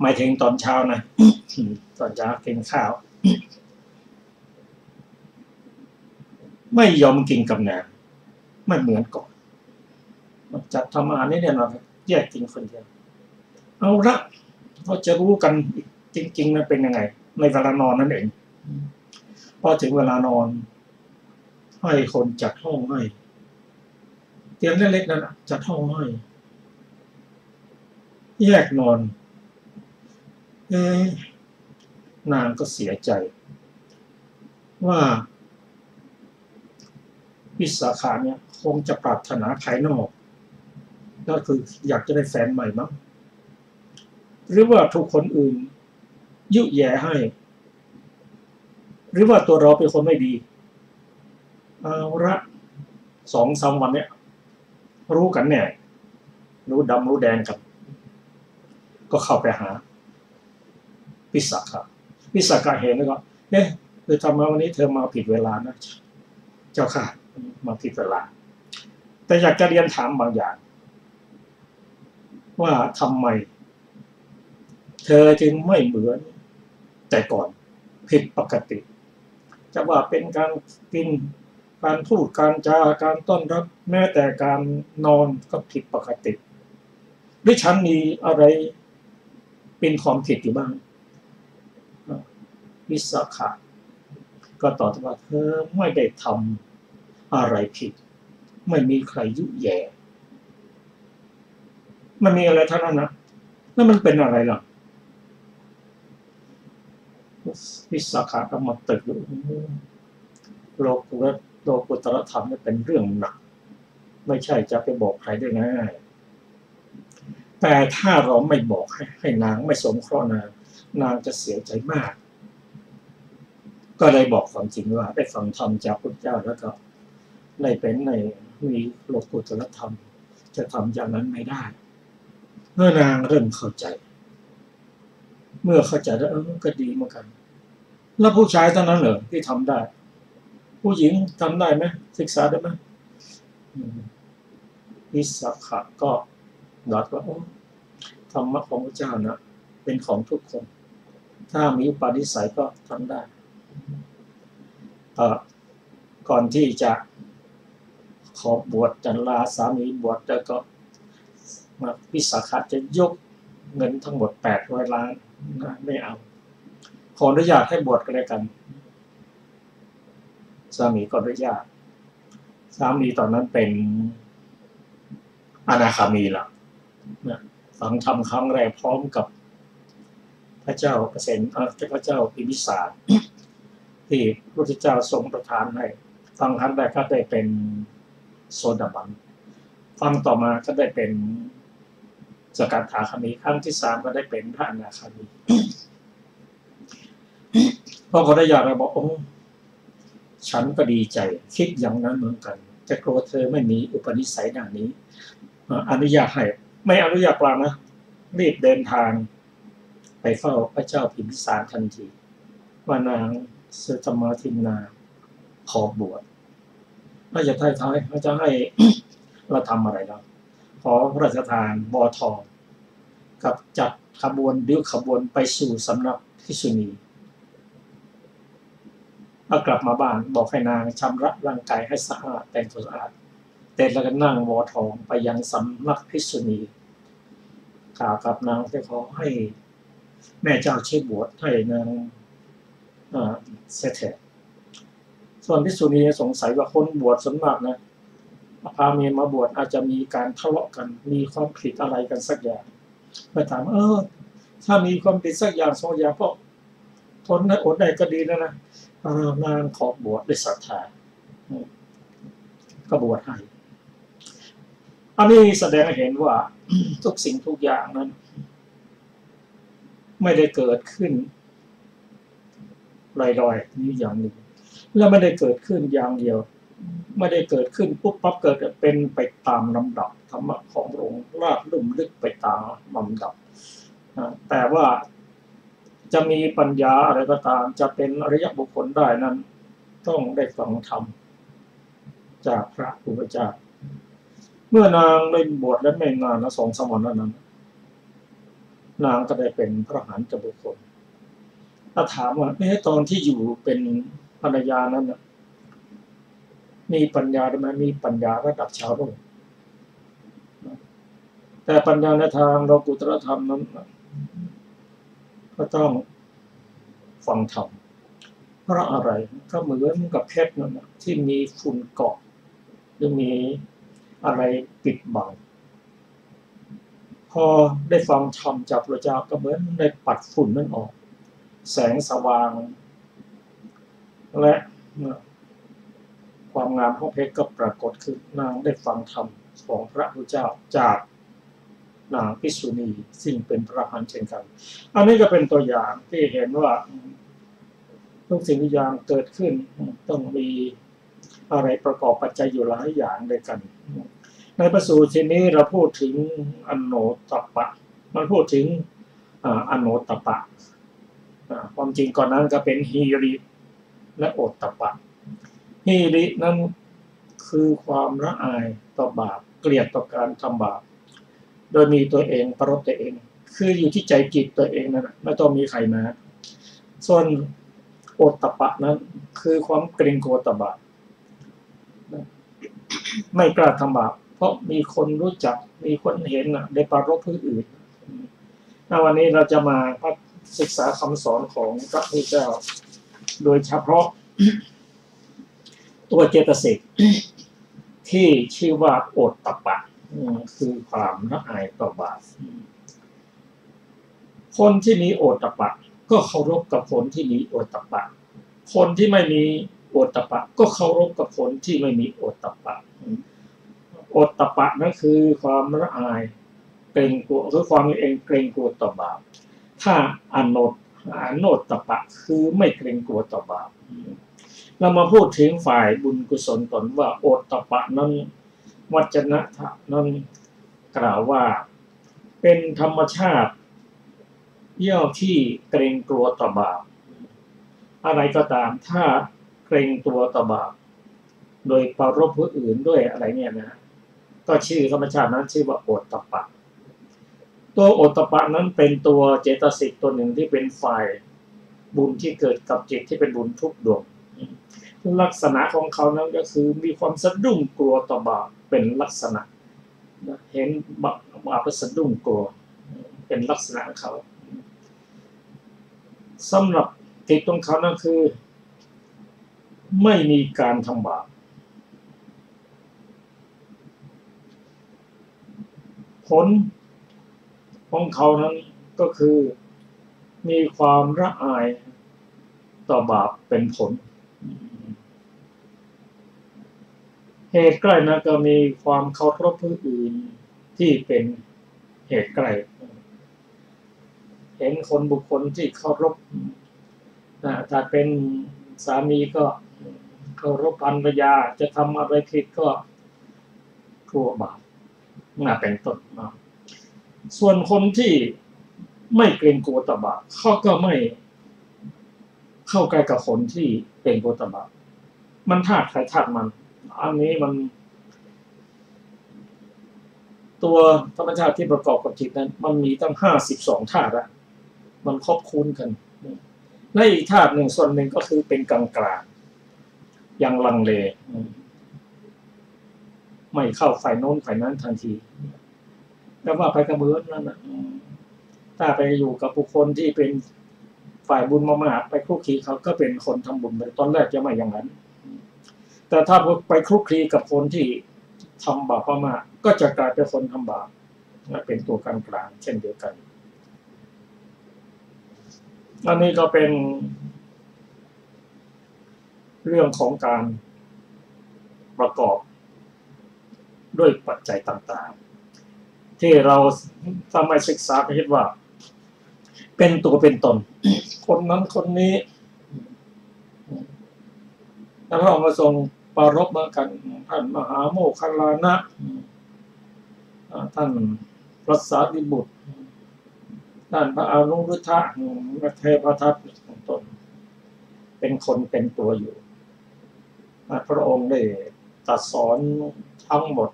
Speaker 2: หมายถึงตอนเช้านะตอนเช้ากินข้าวไม่ยอมกินกับแหนมไม่เหมือนก่อนจัดทำอาหารนี่เนี่ยเราแยกกินคนเดียวเอาละเราจะรู้กันจริงๆนะเป็นยังไงในเวลานอนนั่นเองพอถึงเวลานอนให้คนจัดห้องให้เตียงเล็กๆนั่นจัดห้องให้แยกนอนนางก็เสียใจว่าวิสาขาเนี่ยคงจะปรารถนาภายนอกก็คืออยากจะได้แฟนใหม่มั้งหรือว่าถูกคนอื่นยุแย่ให้หรือว่าตัวเราเป็นคนไม่ดีเอาละ2-3 วันเนี่ยรู้กันเนี่ยรู้ดำรู้แดงกันก็เข้าไปหาวิสาขะเห็นแล้วก็ทำไมวันนี้เธอมาผิดเวลานะเจ้าค่ะมาผิดเวลาแต่อยากจะเรียนถามบางอย่างว่าทำไมเธอจึงไม่เหมือนแต่ก่อนผิดปกติจะว่าเป็นการกินการพูดการจาการต้อนรับแม้แต่การนอนก็ผิดปกติหรือฉันมีอะไรเป็นความผิดอยู่บ้างวิสาขะ ก็ตอบว่าเธอไม่ได้ทำอะไรผิดไม่มีใครยุแย่มันมีอะไรเท่านั้นนะแล้วมันเป็นอะไรล่ะวิสาขะก็มาตึกอยู่โลกุตตรธรรมนี่เป็นเรื่องหนักไม่ใช่จะไปบอกใครได้ง่ายแต่ถ้าเราไม่บอกให้นางไม่สงเคราะห์นางจะเสียใจมากก็เลยบอกความจริงว่าได้ฟังธรรมจากพระเจ้าแล้วก็ได้เป็นในมีโลกุตตรธรรมจะทำอย่างนั้นไม่ได้เมื่อนางเริ่มเข้าใจเมื่อเข้าใจแล้วก็ดีเหมือนกันแล้วผู้ชายเท่านั้นเหรอที่ทำได้ผู้หญิงทำได้ไหมศึกษาได้ไหมวิสาขะก็ดัดว่าธรรมะของพระเจ้านะเป็นของทุกคนถ้ามีอุปนิสัยก็ทำได้ก่อนที่จะขอบวชจันลาสามีบวชแล้วก็วิสาขะจะยกเงินทั้งหมด800 ล้านไม่เอาขออนุญาตให้บวชกันเลยกันสามีก็อนุญาตสามีตอนนั้นเป็นอนาคามีละฟังธรรมครั้งแรกพร้อมกับพระเจ้าเปรตพระเจ้าพิมพิสารที่พระพุทธเจ้าทรงประทานให้ฟังครั้งแรกก็ได้เป็นโสดาบันฟังต่อมาก็ได้เป็นสกทาคามีครั้งที่3ก็ได้เป็นพระอนาคามีพอเขาได้อยากเราบอกฉันก็ดีใจคิดอย่างนั้นเหมือนกันแต่กลัวเธอไม่มีอุปนิสัยดังนี้อนุญาตให้ไม่อนุญาตเปล่านะรีบเดินทางไปเฝ้าพระเจ้าพิมพิสารทันทีว่านางสุธมาทินาขอบวชน่าจะท้ายเขาจะให้เราทำอะไรแล้วขอพระราชทานบอทองกับจัดขบวนดิ้วขบวนไปสู่สำนักภิกษุณีเอากลับมาบ้านบอกให้นางชำระร่างกายให้สะอาดแต่งตัวสะอาดเสร็จแล้วก็นั่งวอทองไปยังสำนักภิกษุณีกล่าวกับนางจะขอให้แม่เจ้าช่วยบวชให้นางเสถียรส่วนภิกษุณีสงสัยว่าคนบวชส่วนมากนะพาเมียมาบวชอาจจะมีการทะเลาะกันมีความผิดอะไรกันสักอย่างไปถามถ้ามีความผิดสักอย่าง2 อย่างก็ทนได้อดได้ก็ดีนะนางขอบวชด้วยศรัทธาก็บวชให้อันนี้แสดงให้เห็นว่าทุกสิ่งทุกอย่างนั้นไม่ได้เกิดขึ้นลอยๆนี่อย่างหนึ่งแล้วไม่ได้เกิดขึ้นอย่างเดียวไม่ได้เกิดขึ้นปุ๊บปั๊บเกิดเป็นไปตามลำดับธรรมะของพระองค์ลาดลุ่มลึกไปตามลำดับแต่ว่าจะมีปัญญาอะไรก็ตามจะเป็นอริยบุคคลได้นั้นต้องได้ฟังธรรมจากพระพุทธเจ้าเมื่อนางได้บวชและไม่นานนะ2-3 วันนั้นนางก็ได้เป็นพระอรหันตบุคคลถ้าถามว่าตอนที่อยู่เป็นภรรยานั้นมีปัญญาได้ไหมมีปัญญาระดับชาวโลกแต่ปัญญาในทางโลกุตตรธรรมนั้นก็ต้องฟังธรรมเพราะอะไรก็เหมือนกับเพชรนั่นที่มีฝุ่นเกาะหรือมีอะไรปิดบังพอได้ฟังธรรมจากพระเจ้าก็เหมือนได้ปัดฝุ่นนั้นออกแสงสว่างและความงามของเพชรก็ปรากฏขึ้นนางได้ฟังธรรมของพระพุทธเจ้าจากนางภิกษุณีซึ่งเป็นพระอรหันต์เช่นกันอันนี้ก็เป็นตัวอย่างที่เห็นว่าทุกสิ่งทุกอย่างเกิดขึ้นต้องมีอะไรประกอบปัจจัยอยู่หลายอย่างด้วยกันในพระสูตรนี้เราพูดถึงอโนตตัปปะมันพูดถึงอโนตตัปปะความจริงก่อนนั้นก็เป็นฮีริและโอตตัปปะฮีรินั้นคือความละอายต่อบาปเกลียดต่อการทำบาปโดยมีตัวเองประรบตัวเองคืออยู่ที่ใจจิตตัวเองนั่นไม่ต้องมีใครมาส่วนโอตตัปปะนั้นคือความเกรงกลัวต่อบาปไม่กล้าทำบาปเพราะมีคนรู้จักมีคนเห็นได้ประรบผู้อื่นวันนี้เราจะมาศึกษาคำสอนของพระพุทธเจ้าโดยเฉพาะ ตัวเจตสิกที่ชื่อว่าโอตตัปปะคือความละอายต่อบาปคนที่มีโอตตัปปะก็เคารพกับคนที่มีโอตตัปปะคนที่ไม่มีโอตตัปปะก็เคารพกับคนที่ไม่มีโอตตัปปะโอตตัปปะนั่นคือความละอายเกรงกลัวคือความเองเกรงกลัวต่อบาปถ้าอโนตตัปปะคือไม่เกรงกลัวต่อบาปเรามาพูดถึงฝ่ายบุญกุศลตนว่าโอตตัปปะนั้นวจนะนั้นกล่าวว่าเป็นธรรมชาติเย่อที่เกรงกลัวต่อบาปอะไรก็ตามถ้าเกรงตัวต่อบาปโดยปรารภผู้อื่นด้วยอะไรเนี่ยนะก็ชื่อธรรมชาตินั้นชื่อว่าโอตตัปปะตัวโอตตัปปะนั้นเป็นตัวเจตสิกตัวหนึ่งที่เป็นฝ่ายบุญที่เกิดกับจิตที่เป็นบุญทุกดวงลักษณะของเขานั้นก็คือมีความสะดุ้งกลัวต่อบาปเป็นลักษณะเห็นบาปแล้วสะดุ้งกลัวเป็นลักษณะของเขาสำหรับจิตของเขานั่นคือไม่มีการทำบาปผลของเขานั้นก็คือมีความละอายต่อบาปเป็นผลเหตุใกล้นั้นก็มีความเคารพผู้อื่นที่เป็นเหตุใกล้เห็นคนบุคคลที่เคารพถ้าเป็นสามีก็เคารพภรรยาจะทำอะไรผิดก็กลัวบาปเป็นต้นส่วนคนที่ไม่เกรงกลัวต่อบาปเขาก็ไม่เข้าใกล้กับคนที่เกรงกลัวต่อบาปมันธาตุใครธาตุมันอันนี้มันตัวธรรมชาติที่ประกอบกับจิตนั้นมันมีตั้ง52ธาตุละมันครอบคลุมกันและอีกธาตุหนึ่งส่วนหนึ่งก็คือเป็นกลางกลางยังลังเลไม่เข้าฝ่ายโน้นฝ่ายนั้นทันทีแต่ว่าไปกระเบื้องนั่นนะถ้าไปอยู่กับบุคคลที่เป็นฝ่ายบุญมากๆไปคลุกคลีเขาก็เป็นคนทำบุญไปตอนแรกจะไม่อย่างนั้นแต่ถ้าไปคลุกคลีกับคนที่ทำบาปมากก็จะกลายเป็นคนทำบาปและเป็นตัวกลางๆเช่นเดียวกันอันนี้ก็เป็นเรื่องของการประกอบด้วยปัจจัยต่างๆที่เราทำให้ศึกษาไปเห็นว่าเป็นตัวเป็นตนคนนั้นคนนี้แล้วเรามาทรงปรารภมากันท่านมหาโมคคัลลานะท่านพระสารีบุตรท่านพระอนุรุทธะพระเทพทัตเป็นต้นเป็นคนเป็นตัวอยู่พระองค์ได้ตรัสสอนทั้งหมด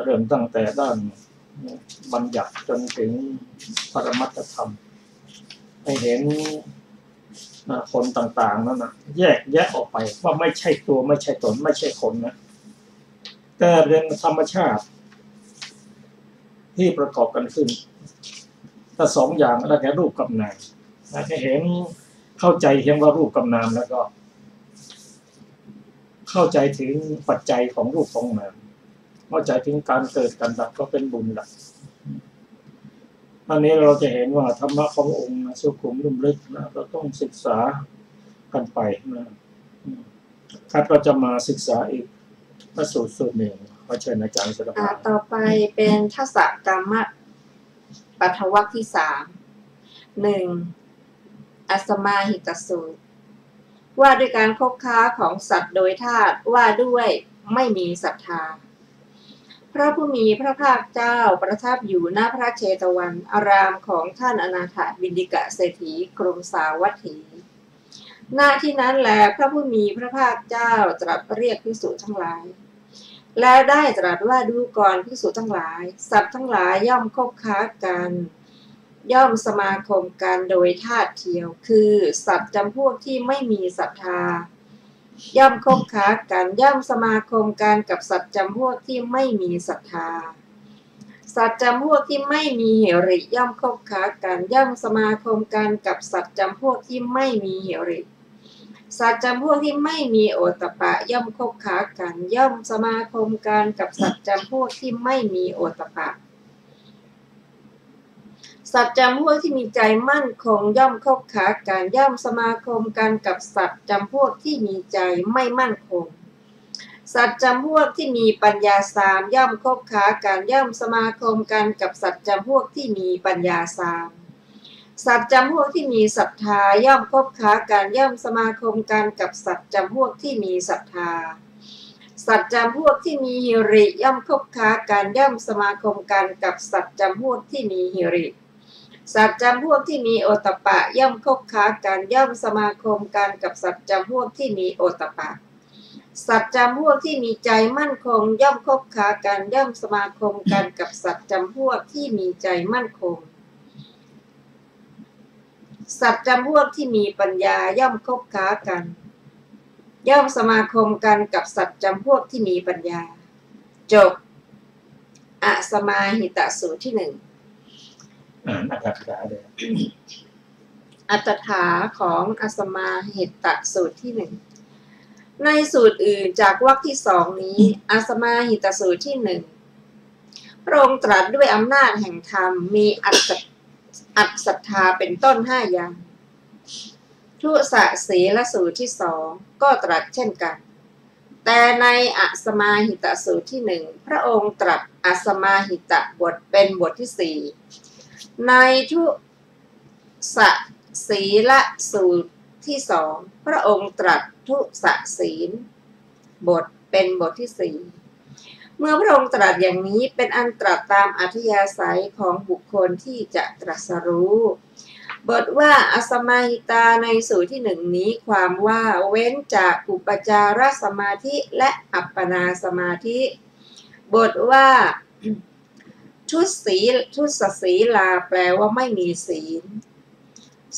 Speaker 2: เริ่มตั้งแต่ด้านบัญญัติจนถึงปรมัตถธรรมให้เห็นคนต่างๆนั้นแยกแยะออกไปว่าไม่ใช่ตัวไม่ใช่ตนไม่ใช่คนนะแต่เป็นธรรมชาติที่ประกอบกันขึ้นถ้าสองอย่างแล้วแค่รูปกับนามให้เห็นเข้าใจเพียงว่ารูปกับนามแล้วก็เข้าใจถึงปัจจัยของรูปของนามเข้าใจถึงการเกิดการดับก็เป็นบุญละอันนี้เราจะเห็นว่าธรรมะขององค์สุขุมลุ่มลึกนะเราต้องศึกษากันไปนะครับเราจะมาศึกษาอีกพระสูตรหนึ่งขอเชิญอาจารย์สรพงษ์
Speaker 1: ต่อไปเป็นทัศกรรมปัทวรรคที่1อัสมาหิตสูตรว่าด้วยการคบค้าของสัตว์โดยธาตุว่าด้วยไม่มีศรัทธาพระผู้มีพระภาคเจ้าประทับอยู่ณพระเชตวันอารามของท่านอนาถบิณฑิกะเศรษฐีกรุงสาวัตถีณที่นั้นแลพระผู้มีพระภาคเจ้าตรัสเรียกภิกษุทั้งหลายและได้ตรัสว่าดูก่อนภิกษุทั้งหลายสัตว์ทั้งหลายย่อมคบค้ากันย่อมสมาคมกันโดยธาตุเทียวคือสัตว์จำพวกที่ไม่มีศรัทธาย่อมคบค้ากันย่อมสมาคมกันกับสัตว์จำพวกที่ไม่มีศรัทธาสัตว์จำพวกที่ไม่มีหิริย่อมคบค้ากันย่อมสมาคมกันกับสัตว์จำพวกที่ไม่มีหิริ สัตว์จำพวกที่ไม่มีโอตตัปปะย่อมคบค้ากันย่อมสมาคมกันกับสัตว์จำพวกที่ไม่มีโอตตัปปะสัตว์จำพวกที่มีใจมั่นคงย่อมคบค้ากันย่อมสมาคมกันกับสัตว์จำพวกที่มีใจไม่มั่นคงสัตว์จำพวกที่มีปัญญาสามย่อมคบค้ากันย่อมสมาคมกันกับสัตว์จำพวกที่มีปัญญาสามสัตว์จำพวกที่มีศรัทธาย่อมคบค้ากันย่อมสมาคมกันกับสัตว์จำพวกที่มีศรัทธาสัตว์จำพวกที่มีหิริย่อมคบค้ากันย่อมสมาคมกันกับสัตว์จำพวกที่มีหิริสัตว์จำพวกที่มีโอตตัปปะย่อมคบค้ากันย่อมสมาคมกันกับสัตว์จำพวกที่มีโอตตัปปะสัตว์จำพวกที่มีใจมั่นคงย่อมคบค้ากันย่อมสมาคมกันกับสัตว์จำพวกที่มีใจมั่นคงสัตว์จำพวกที่มีปัญญาย่อมคบค้ากันย่อมสมาคมกันกับสัตว์จำพวกที่มีปัญญาจบอสมาหิตสูตรที่หนึ่ง
Speaker 2: อัตถกถาเลย
Speaker 1: อัตถกถาของอสมาหิตสูตรที่หนึ่งในสูตรอื่นจากวรรคที่สองนี้อสมาหิตสูตรที่หนึ่งพระองค์ตรัสด้วยอำนาจแห่งธรรมมีอัตศรัทธาเป็นต้น5อย่างทุสสีลสูตรที่สองก็ตรัสเช่นกันแต่ในอสมาหิตสูตรที่หนึ่งพระองค์ตรัสอสมาหิตบทเป็นบทที่สี่ในทุสสีลสูตรที่สองพระองค์ตรัสทุสศีลบทเป็นบทที่สี่เมื่อพระองค์ตรัสอย่างนี้เป็นอันตรัสตามอัธยาศัยของบุคคลที่จะตรัสรู้บทว่าอสมาหิตาในสูตรที่หนึ่งนี้ความว่าเว้นจากอุปจารสมาธิและอัปปนาสมาธิบทว่าทุสศีลาแปลว่าไม่มีศีล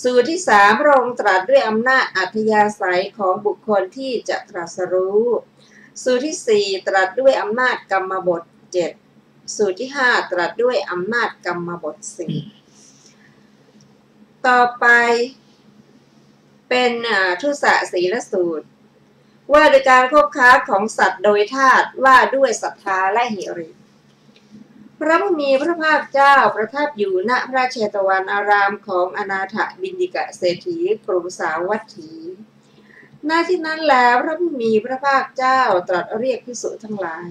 Speaker 1: สูตรที่สามพระองค์ตรัสด้วยอำนาจอัธยาศัยของบุคคลที่จะตรัสรู้สูตรที่สี่ตรัสด้วยอำนาจกรรมบท7สูตรที่ห้าตรัสด้วยอำนาจกรรมบท4ต่อไปเป็นทุสศีลสูตรว่าโดยการคบค้าของสัตว์โดยธาตุว่าด้วยศรัทธาและหิริพระผู้มีพระภาคเจ้าประทับอยู่ณพระเชตวันอารามของอนาถบิณฑิกเศรษฐีกรุงสาวัตถีณที่นั้นแล้วพระผู้มีพระภาคเจ้าตรัสเรียกภิกษุทั้งหลาย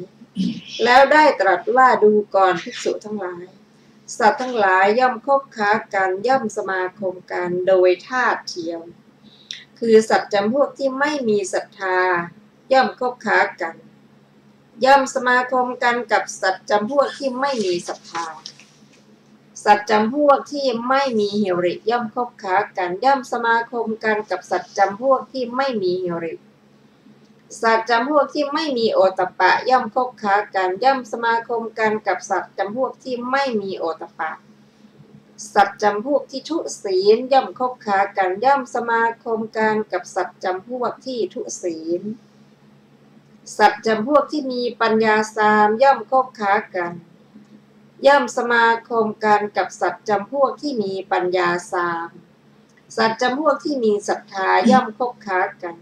Speaker 1: แล้วได้ตรัสว่าดูก่อนภิกษุทั้งหลายสัตว์ทั้งหลายย่อมคบค้ากันย่อมสมาคมกันโดยธาตุเทียมคือสัตว์จำพวกที่ไม่มีศรัทธาย่อมคบค้ากันย่อมสมาคมกันกับสัตว์จำพวกที่ไม่มีศรัทธาสัตว์จำพวกที่ไม่มีหิริย่อมคบค้ากันย่อมสมาคมกันกับสัตว์จำพวกที่ไม่มีหิริสัตว์จำพวกที่ไม่มีโอตตัปปะย่อมคบค้ากันย่อมสมาคมกันกับสัตว์จำพวกที่ไม่มีโอตตัปปะสัตว์จำพวกที่ทุศีลย่อมคบค้ากันย่อมสมาคมกันกับสัตว์จำพวกที่ทุศีลสัตว์จำพวกที่มีปัญญาสามย่อมคบค้ากันย่อมสมาคมกันกับสัตว์จำพวกที่มีปัญญาสามสัตว์จำพวกที่มีศรัทธาย่อมคบค้ากัน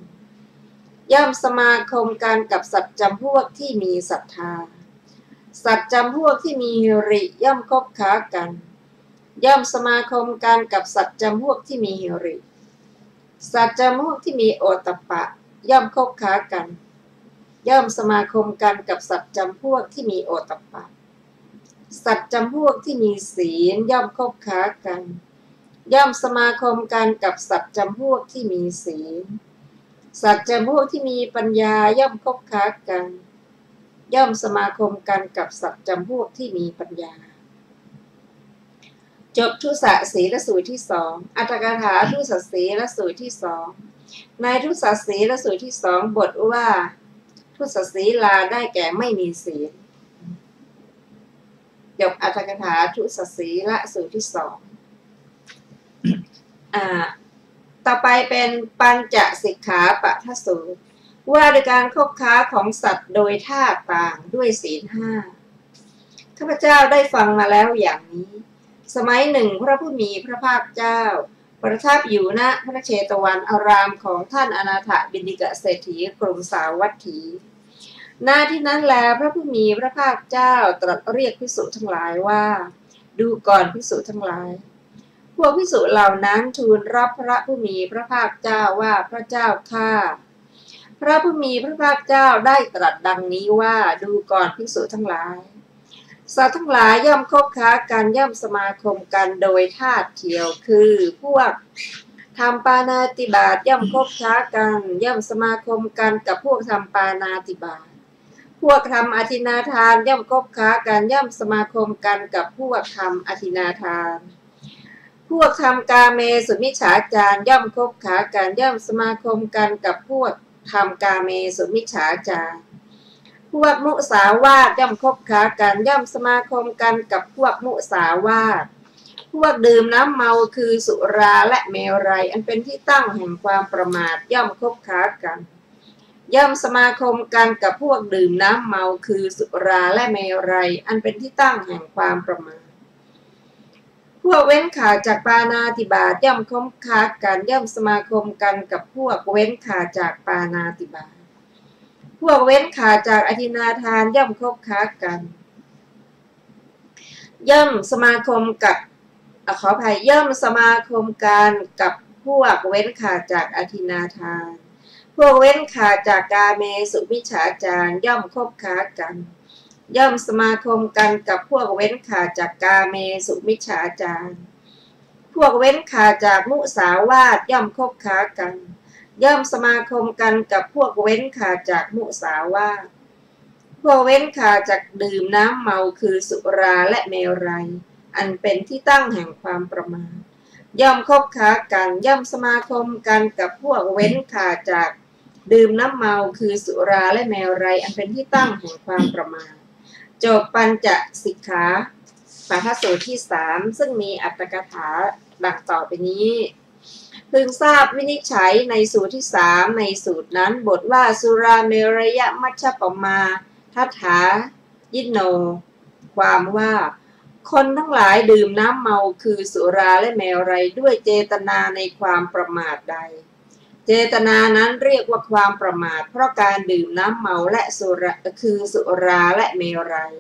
Speaker 1: ย่อมสมาคมกันกับสัตว์จำพวกที่มีศรัทธาสัตว์จำพวกที่มีหิริย่อมคบค้ากันย่อมสมาคมกันกับสัตว์จำพวกที่มีหิริสัตว์จำพวกที่มีโอตตัปปะย่อมคบค้ากันย่อมสมาคมกันกับสัตว์จำพวกที่มีโอตตัปปะสัตว์จำพวกที่มีศีลย่อมคบค้ากันย่อมสมาคมกันกับสัตว์จำพวกที่มีศีลสัตว์จำพวกที่มีปัญญาย่อมคบค้ากันย่อมสมาคมกันกับสัตว์จำพวกที่มีปัญญาจบทุสศีลสูตรที่สองอัตถกถาทุสศีลสูตรที่สองในทุสศีลสูตรที่สองบทว่าทุสศีลาได้แก่ไม่มีศีลจบอัตถกถาทุสศีลสูตรที่สองต่อไปเป็นปัญจสิกขาปทสูตรว่าโดยการคบค้าของสัตว์โดยท่าต่างด้วยศีลห้าข้าพเจ้าได้ฟังมาแล้วอย่างนี้สมัยหนึ่งพระผู้มีพระภาคเจ้า ประทับอยู่ณพระเชตวันอารามของท่านอนาถบิณฑิกเศรษฐีกรุงสาวัตถีณที่นั้นแลพระผู้มีพระภาคเจ้าตรัสเรียกภิกษุทั้งหลายว่าดูก่อนภิกษุทั้งหลายพวกภิกษุเหล่านั้นทูลรับพระผู้มีพระภาคเจ้าว่าพระเจ้าข้าพระผู้มีพระภาคเจ้าได้ตรัสดังนี้ว่าดูก่อนภิกษุทั้งหลายสัตว์ทั้งหลายย่อมคบค้ากันย่อมสมาคมกันโดยธาตุเทียวคือพวกทำปาณาติบาตย่อมคบค้ากันย่อมสมาคมกันกับพวกทำปาณาติบาตพวกทำอธินาทานย่อมคบค้ากันย่อมสมาคมกันกับพวกทำอธินาทานพวกทำกาเมสุมิจฉาจารย่อมคบค้ากันย่อมสมาคมกันกับพวกทำกาเมสุมิจฉาจารพวกมุสาวาทย่อมคบค้ากันย่อมสมาคมกันกับพวกมุสาวาทพวกดื่มน้ำเมาคือสุราและเมรัยอันเป็นที่ตั้งแห่งความประมาทย่อมคบค้ากันย่อมสมาคมกันกับพวกดื่มน้ำเมาคือสุราและเมรัยอันเป็นที่ตั้งแห่งความประมาทพวกเว้นขาดจากปาณาติบาตย่อมคบค้ากันย่อมสมาคมกันกับพวกเว้นขาดจากปาณาติบาตพวกเว้นขาดจากอธินาทานย่อมคบค้ากันย่อมสมาคมกับขออภัยย่อมสมาคมกันกับพวกเว้นขาดจากอธินาทานพวกเว้นขาดจากกาเมสุมิจฉาจารย่อมคบค้ากันย่อมสมาคมกันกับพวกเว้นขาดจากกาเมสุมิจฉาจารพวกเว้นขาดจากมุสาวาทย่อมคบค้ากันย่อมสมาคมกันกับพวกเว้นขาดจากมุสาวาทพวกเว้นขาดจากดื่มน้ำเมาคือสุราและเมรัยอันเป็นที่ตั้งแห่งความประมาทย่อมคบค้ากันย่อมสมาคมกันกับพวกเว้นขาดจากดื่มน้ำเมาคือสุราและเมรัยอันเป็นที่ตั้งแห่งความประมาทจบปัญจสิกขาปัฏฐสูตรที่3ซึ่งมีอรรถกถาดังต่อไปนี้พึงทราบวินิจฉัยในสูตรที่3ในสูตรนั้นบทว่าสุราเมรยมัชฌปมาทัฏฐายิโนความว่าคนทั้งหลายดื่มน้ำเมาคือสุราและเมรัยด้วยเจตนาในความประมาทใดเจตนานั้นเรียกว่าความประมาทเพราะการดื่มน้ำเมาและสุราคือสุราและเมรัย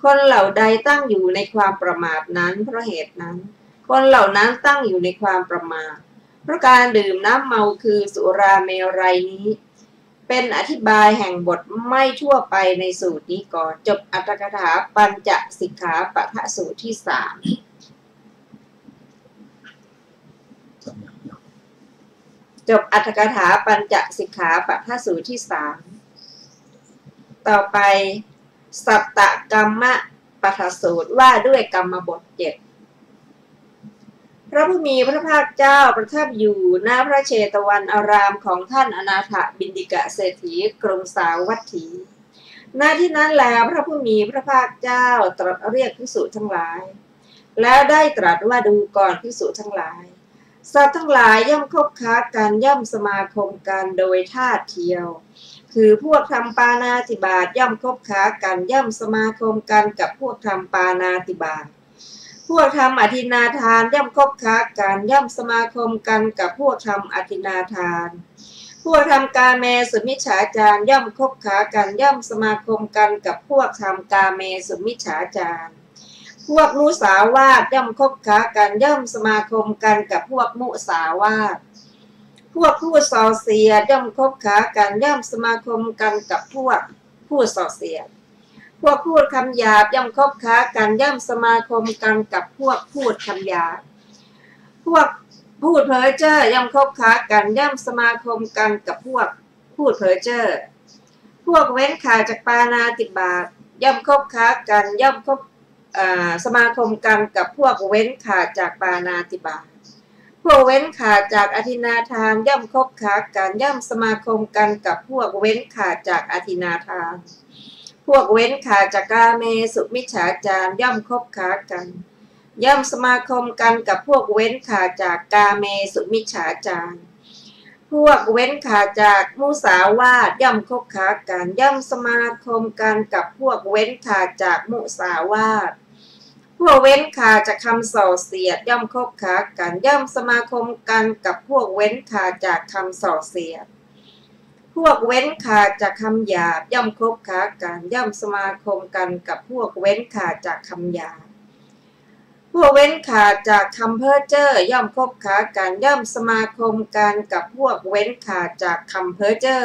Speaker 1: คนเหล่าใดตั้งอยู่ในความประมาทนั้นเพราะเหตุนั้นคนเหล่านั้นตั้งอยู่ในความประมาทเพราะการดื่มน้ำเมาคือสุราเมรัยนี้เป็นอธิบายแห่งบทไม่ทั่วไปในสูตรนี้ก่อนจบอรรถกถาปัญจสิกขาปัฏฐสูตรที่3จบอรรถกถาปัญจสิกขาปัฏฐสูตรที่3ต่อไปสัตตกรรมปัฏฐสูตรว่าด้วยกรรมบท7พระผู้มีพระภาคเจ้าประทับอยู่ณพระเชตวันอารามของท่านอนาถบิณฑิกเศรษฐีกรุงสาวัตถีณที่นั้นแลพระผู้มีพระภาคเจ้าตรัสเรียกภิกษุทั้งหลายแล้วได้ตรัสว่าดูก่อนภิกษุทั้งหลายสัตว์ทั้งหลายย่อมคบค้ากันย่อมสมาคมกันโดยธาตุเทียวคือพวกทำปาณาติบาตย่อมคบค้ากันย่อมสมาคมกันกับพวกทำปาณาติบาตพวกทำอธินาทานย่อมคบค้ากันย่อมสมาคมกันกับพวกทำอธินาทานพวกทำกาเมสุมิจฉาจารย่อมคบค้ากันย่อมสมาคมกันกับพวกทำกาเมสุมิจฉาจารพวกมุสาวาทย่อมคบค้ากันย่อมสมาคมกันกับพวกมุสาวาทพวกผู้ส่อเสียดย่อมคบค้ากันย่อมสมาคมกันกับพวกผู้ส่อเสียดพวกพูดคำหยาบย่อมคบค้ากันย่อมสมาคมกันกับพวกพูดคำหยาบพวกพูดเพ้อเจ้อย่อมคบค้ากันย่อมสมาคมกันกับพวกพูดเพ้อเจ้อพวกเว้นขาดจากปาณาติบาตย่อมคบค้ากันย่อมสมาคมกันกับพวกเว้นขาดจากปาณาติบาตพวกเว้นขาดจากอธินาทานย่อมคบค้ากันย่อมสมาคมกันกับพวกเว้นขาดจากอธินาทานพวกเว้นขาดจากกาเมสุมิจฉาจารย่อมคบค้ากันย่อมสมาคมกันกับพวกเว้นขาดจากกาเมสุมิจฉาจารพวกเว้นขาดจากมุสาวาทย่อมคบค้ากันย่อมสมาคมกันกับพวกเว้นขาดจากมุสาวาทพ วกเว้นขาจากคำส่อเสียดย่อมคบค้ากันย่อมสมาคมกันกับพวกเว้นขาจากคำส่อเสียดพวกเว้นขาจากคำหยาบย่อมคบค้ากันย่อมสมาคมกันกับพวกเว้นขาจากคำหยาบพวกเว้นขาจากคำเพ้อเจ้อย่อมคบค้ากันย่อมสมาคมกันกับพวกเว้นขาจากคำเพ้อเจ้อ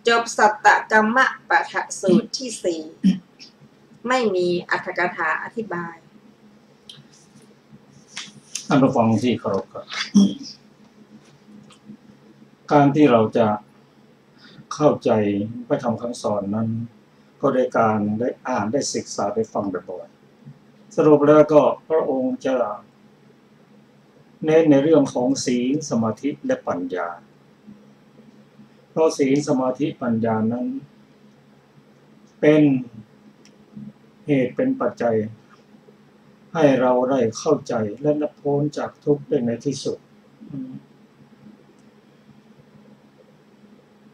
Speaker 1: จบสัตตกรรมปะทะสูตรที่ 4ไม่มีอรรถกถาอธิบาย
Speaker 2: ท่านผู้ฟังที่เคารพครับการที่เราจะเข้าใจพระธรรมคำสอนนั้นก็โดยการได้อ่านได้ศึกษาได้ฟังบ่อยๆสรุปแล้วก็พระองค์จะเน้นในเรื่องของศีลสมาธิและปัญญาเพราะศีลสมาธิปัญญานั้นเป็นเหตุเป็นปัจจัยให้เราได้เข้าใจและนับพ้นจากทุกข์ได้ในที่สุด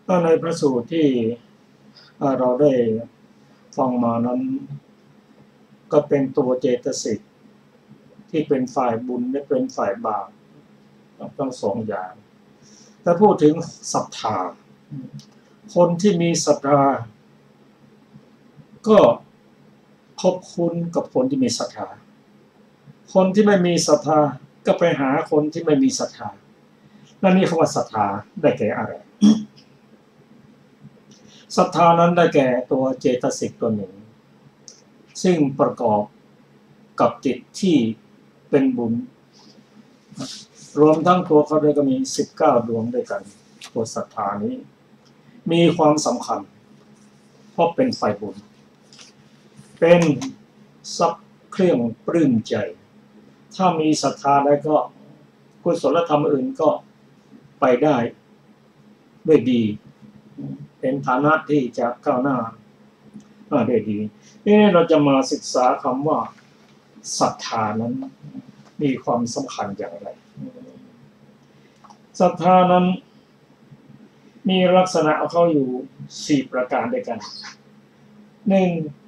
Speaker 2: ถ้าในพระสูตรที่เราได้ฟังมานั้นก็เป็นตัวเจตสิกที่เป็นฝ่ายบุญและเป็นฝ่ายบาปทั้งสองอย่างถ้าพูดถึงศรัทธาคนที่มีศรัทธาก็คบคุ้นกับคนที่มีศรัทธาคนที่ไม่มีศรัทธาก็ไปหาคนที่ไม่มีศรัทธานั่นนี่คำว่าศรัทธาได้แก่อะไรศรัทธานั้นได้แก่ตัวเจตสิกตัวหนึ่งซึ่งประกอบกับจิตที่เป็นบุญรวมทั้งตัวเขาด้วยก็มี19ดวงด้วยกันตัวศรัทธานี้มีความสำคัญเพราะเป็นฝ่ายบุญเป็นทรัพย์เครื่องปลื้มใจถ้ามีศรัทธาแล้วก็กุศลธรรมอื่นก็ไปได้ด้วยดีเป็นฐานะที่จะก้าวหน้าได้ดีนี่เราจะมาศึกษาคำว่าศรัทธานั้นมีความสำคัญอย่างไรศรัทธานั้นมีลักษณะเขาอยู่4ประการด้วยกัน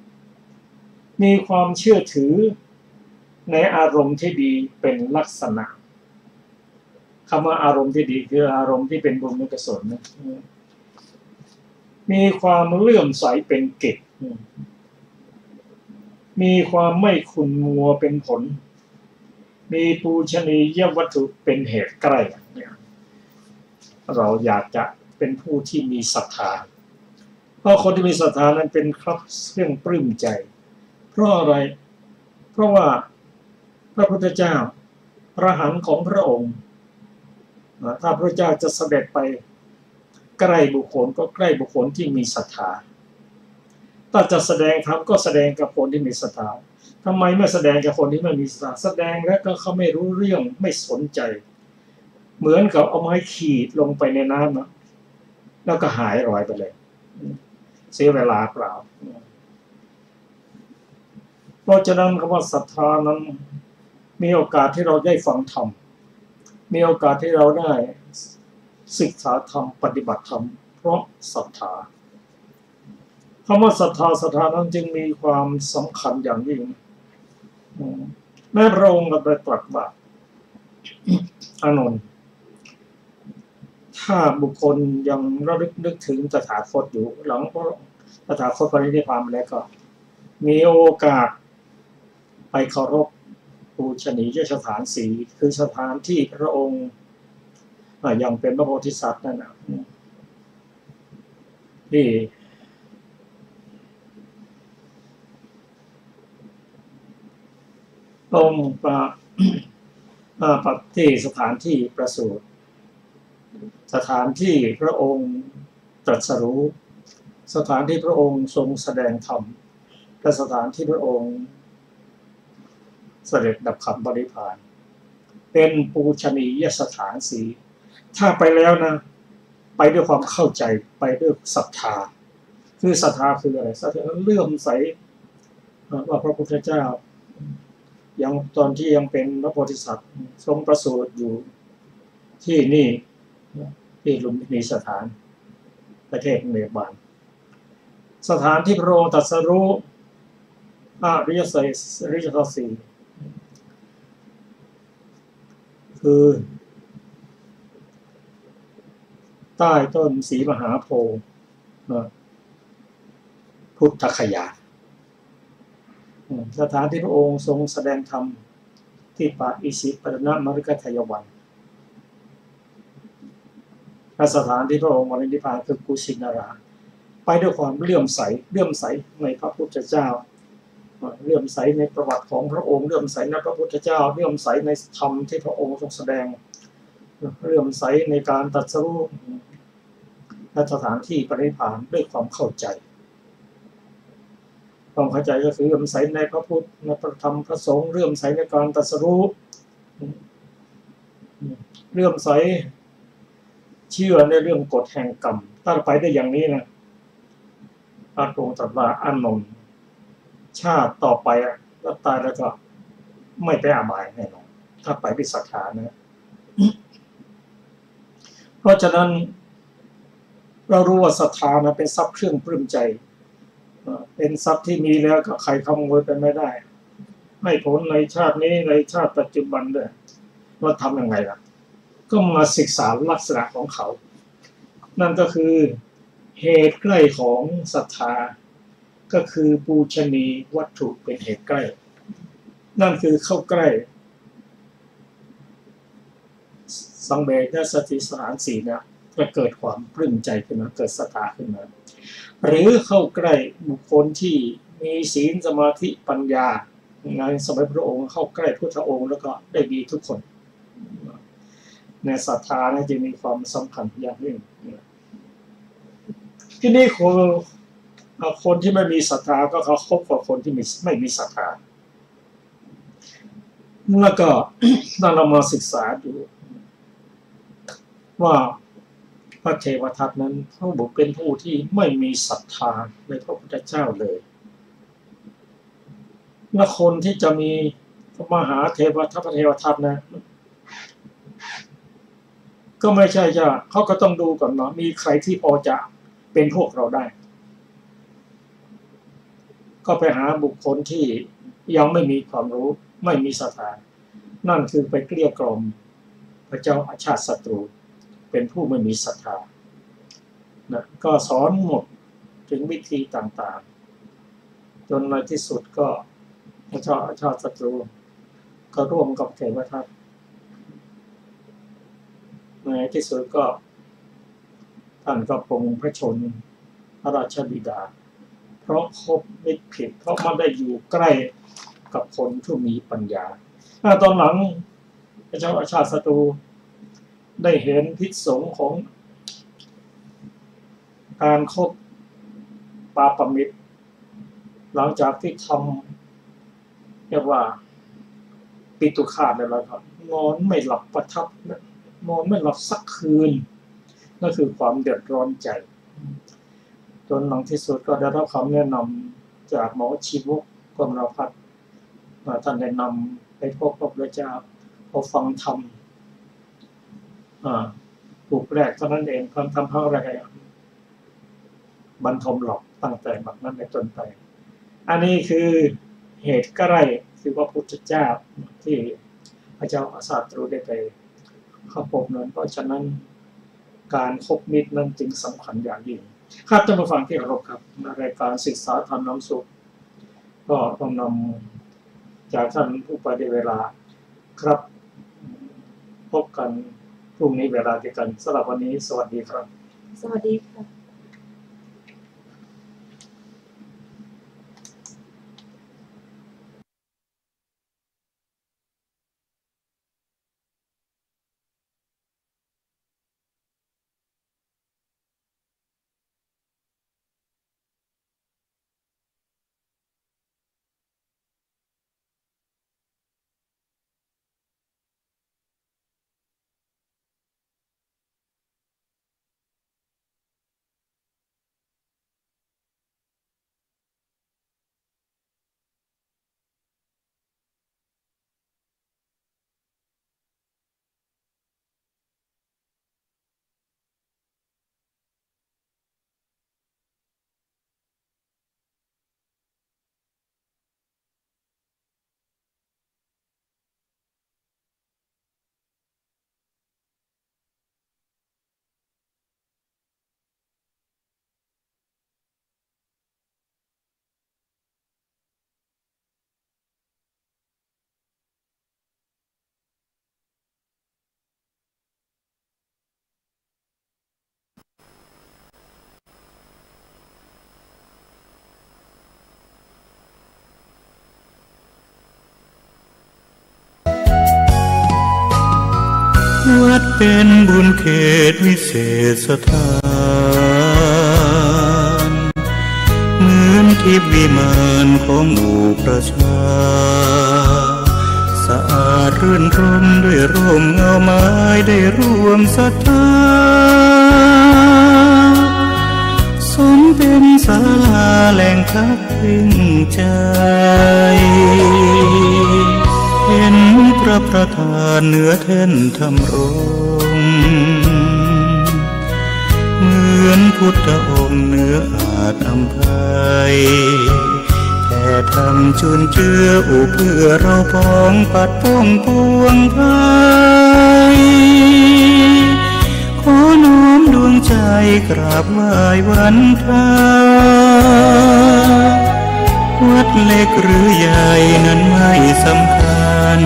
Speaker 2: 1. มีความเชื่อถือในอารมณ์ที่ดีเป็นลักษณะคำว่าอารมณ์ที่ดีคืออารมณ์ที่เป็นบุญเป็นกุศลนะมีความเลื่อมใสเป็นกิจมีความไม่ขุ่นมัวเป็นผลมีปูชนียวัตถุเป็นเหตุใกล้เราอยากจะเป็นผู้ที่มีศรัทธาเพราะคนที่มีศรัทธานั้นเป็นครับเรื่องปลื้มใจเพราะอะไรเพราะว่าพระพุทธเจ้าพระหัตถ์ของพระองค์ถ้าพระเจ้าจะเสด็จไปใกล้บุคคลก็ใกล้บุคคลที่มีศรัทธาถ้าจะแสดงธรรมก็แสดงกับคนที่มีศรัทธาทำไมไม่แสดงกับคนที่ไม่มีศรัทธาแสดงแล้วก็เขาไม่รู้เรื่องไม่สนใจเหมือนกับเอาไม้ขีดลงไปในน้ำนะแล้วก็หายลอยไปเลยเสียเวลาเปล่าเพราะฉะนั้นคำว่าศรัทธานั้นมีโอกาสที่เราได้ฟังธรรมมีโอกาสที่เราได้ศึกษาธรรมปฏิบัติธรรมเพราะศรัทธาคำว่าศรัทธานั้นจึงมีความสำคัญอย่างยิ่งแม้พระองค์ได้ตรัสว่าอานนท์ถ้าบุคคลยังระลึกนึกถึงตถาคตอยู่หลังตถาคตปรินิพพานไปแล้วก็มีโอกาสไปเคารพปูชนียสถานสีคือสถานที่พระองค์ยังเป็นพระโพธิสัตว์นั่นนะที่ตรงที่สถานที่ประสูติสถานที่พระองค์ตรัสรู้สถานที่พระองค์ทรงแสดงธรรมและสถานที่พระองค์เสด็จดับขันธ์ปรินิพพานเป็นปูชนียสถานสีถ้าไปแล้วนะไปด้วยความเข้าใจไปด้วยศรัทธาคือศรัทธาคืออะไรศรัทธาเลื่อมใสว่าพระพุทธเจ้ายังตอนที่ยังเป็นพระโพธิสัตว์ทรงประสูติอยู่ที่นี่ที่ลุมพินีสถานประเทศเนปาลสถานที่พระองค์ตรัสรู้ อริยสัจอริยสัจสี่คือใต้ต้นศรีมหาโพธิ์พุทธคยาสถานที่พระองค์ทรงแสดงธรรมที่ป่าอิสิปตนมฤคทายวันและสถานที่พระองค์มรณนิพพานคือกุสินาราไปด้วยความเลื่อมใสในพระพุทธเจ้าเลื่อมใสในประวัติของพระองค์เลื่อมใสในพระพุทธเจ้าเลื่อมใสในธรรมที่พระองค์ทรงแสดงเลื่อมใสในการตรัสรู้และสถานที่ปรินิพพานด้วยความเข้าใจความเข้าใจก็คือเลื่อมใสในพระพุทธในพระธรรมพระสงฆ์เลื่อมใสในการตรัสรู้เลื่อมใสเชื่อในเรื่องกฎแห่งกรรมถ้าไปได้อย่างนี้นะพระองค์ตรัสว่าอานนท์ชาติต่อไปแล้วตายแล้วก็ไม่ไปอาบายแน่นอนถ้าไปด้วยศรัทธานะเพราะฉะนั้นเรารู้ว่าศรัทธานะเป็นทรัพย์เครื่องปลื้มใจเป็นทรัพย์ที่มีแล้วก็ใครขโมยไปไม่ได้ให้ผลในชาตินี้ในชาติปัจจุบันด้วยว่าทำยังไงล่ะก็มาศึกษาลักษณะของเขานั่นก็คือเหตุใกล้ของศรัทธาก็คือปูชนียวัตถุเป็นเหตุใกล้นั่นคือเข้าใกล้สังเวชสติสถานสี่เนี่ยจะเกิดความปลื้มใจขึ้นมาเกิดศรัทธาขึ้นมาหรือเข้าใกล้บุคคลที่มีศีลสมาธิปัญญาในสมัยพระองค์เข้าใกล้พุทธองค์แล้วก็ได้ดีทุกคนในศรัทธาเนี่ยจะมีความสำคัญอย่างยิ่งที่นี่คนที่ไม่มีศรัทธาก็เขาคบกับคนที่ไม่มีศรัทธาแล้วก็เรามาศึกษาดูว่าพระเทวทัตนั้นเขาบอกเป็นผู้ที่ไม่มีศรัทธาในพระพุทธเจ้าเลยและคนที่จะมีมหาเทวทัตพระเทวทัตนะก็ไม่ใช่จะเขาก็ต้องดูก่อนเนาะมีใครที่พอจะเป็นพวกเราได้ก็ไปหาบุคคลที่ยังไม่มีความรู้ไม่มีศรัทธานั่นคือไปเกลี้ยกล่อมพระเจ้าอาชาติศัตรูเป็นผู้ไม่มีศรัทธานะก็สอนหมดถึงวิธีต่างๆจนในที่สุดก็พระเจ้าอาชาติศัตรูก็ร่วมกับเทวทัตในที่สุดก็ท่านก็ปรงพระชนพระราชบิดาเพราะคบมิตรผิดเพราะมันได้อยู่ใกล้กับคนที่มีปัญญาตอนหลังพระเจ้าอาชาติศัตรูได้เห็นพิษสงของการคบปาปมิตรหลังจากที่ทำเรียกว่าปิตุฆาตแล้วครับนอนไม่หลับประทับนอนไม่หลับสักคืนนั่นคือความเดือดร้อนใจจนหลังที่สุดก็ได้รับคำแนะนำจากหมอชีวกกรมรพัฒน์ท่านแนะนำไปพบพระพุทธเจ้าพอฟังธรรมถูกแรกเท่านั้นเองความทำเท่าไรบรรทมหลอกตั้งแต่บัดนั้นเป็นต้นไปอันนี้คือเหตุใกล้คือพระพุทธเจ้าที่พระเจ้าอาชาติศัตรูได้ไปเข้าพบนั้นเพราะฉะนั้นการคบมิตรนั้นจึงสำคัญอย่างยิ่งครับท่านผู้ฟังที่เคารพครับรายการศึกษาธรรมน้ำสุขก็ต้องนำจากท่านผู้ปฏิเวลาครับพบกันพรุ่งนี้เวลาเดียวกันสำหรับวันนี้สวัสดีครับ
Speaker 1: สวัสดีค่ะ
Speaker 3: วัดเป็นบุญเขตวิเศษสถานเหมือนทิพย์วิมานของหมู่ประชาสะอาดรื่นรมด้วยร่มเงาไม้ได้ร่วมศรัทธาสมเป็นศาลาแหล่งพักพิงใจเห็นพระประธานเหนือแท่นธรรมรงค์เหมือนพุทธองค์เหนืออาจอำไพแต่ทำจุนเจืออุเพื่อเราปองปัดป้องปวงภัยขอน้อมดวงใจกราบไหว้วันทาวัดเล็กหรือใหญ่นั้นไม่สำคัญ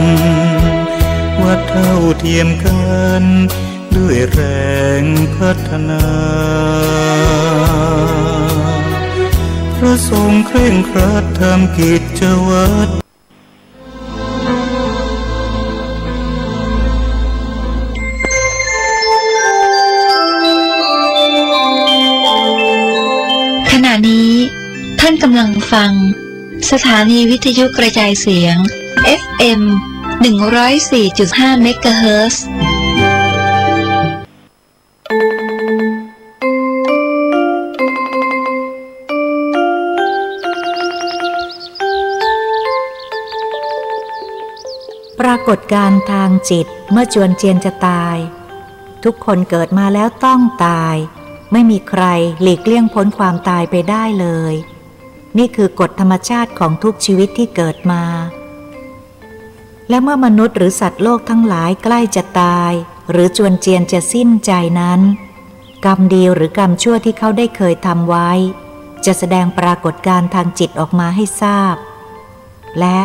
Speaker 3: วัดเท่าเทียมกันด้วยแรงพัฒนาพระทรงเคร่งครัดทำกิจวัตร
Speaker 4: ขณะนี้ท่านกำลังฟังสถานีวิทยุกระจายเสียง FM 104.5 เมกะเฮิรตซ์
Speaker 5: ปรากฏการณ์ทางจิตเมื่อจวนเจียนจะตายทุกคนเกิดมาแล้วต้องตายไม่มีใครหลีกเลี่ยงพ้นความตายไปได้เลยนี่คือกฎธรรมชาติของทุกชีวิตที่เกิดมาและเมื่อมนุษย์หรือสัตว์โลกทั้งหลายใกล้จะตายหรือจวนเจียนจะสิ้นใจนั้นกรรมดีหรือกรรมชั่วที่เขาได้เคยทำไว้จะแสดงปรากฏการณ์ทางจิตออกมาให้ทราบและ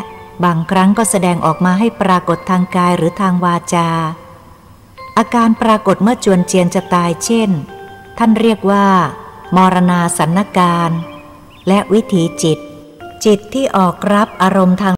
Speaker 5: บางครั้งก็แสดงออกมาให้ปรากฏทางกายหรือทางวาจาอาการปรากฏเมื่อจวนเจียนจะตายเช่นท่านเรียกว่ามรณาสันนการและวิถีจิตที่ออกรับอารมณ์ทาง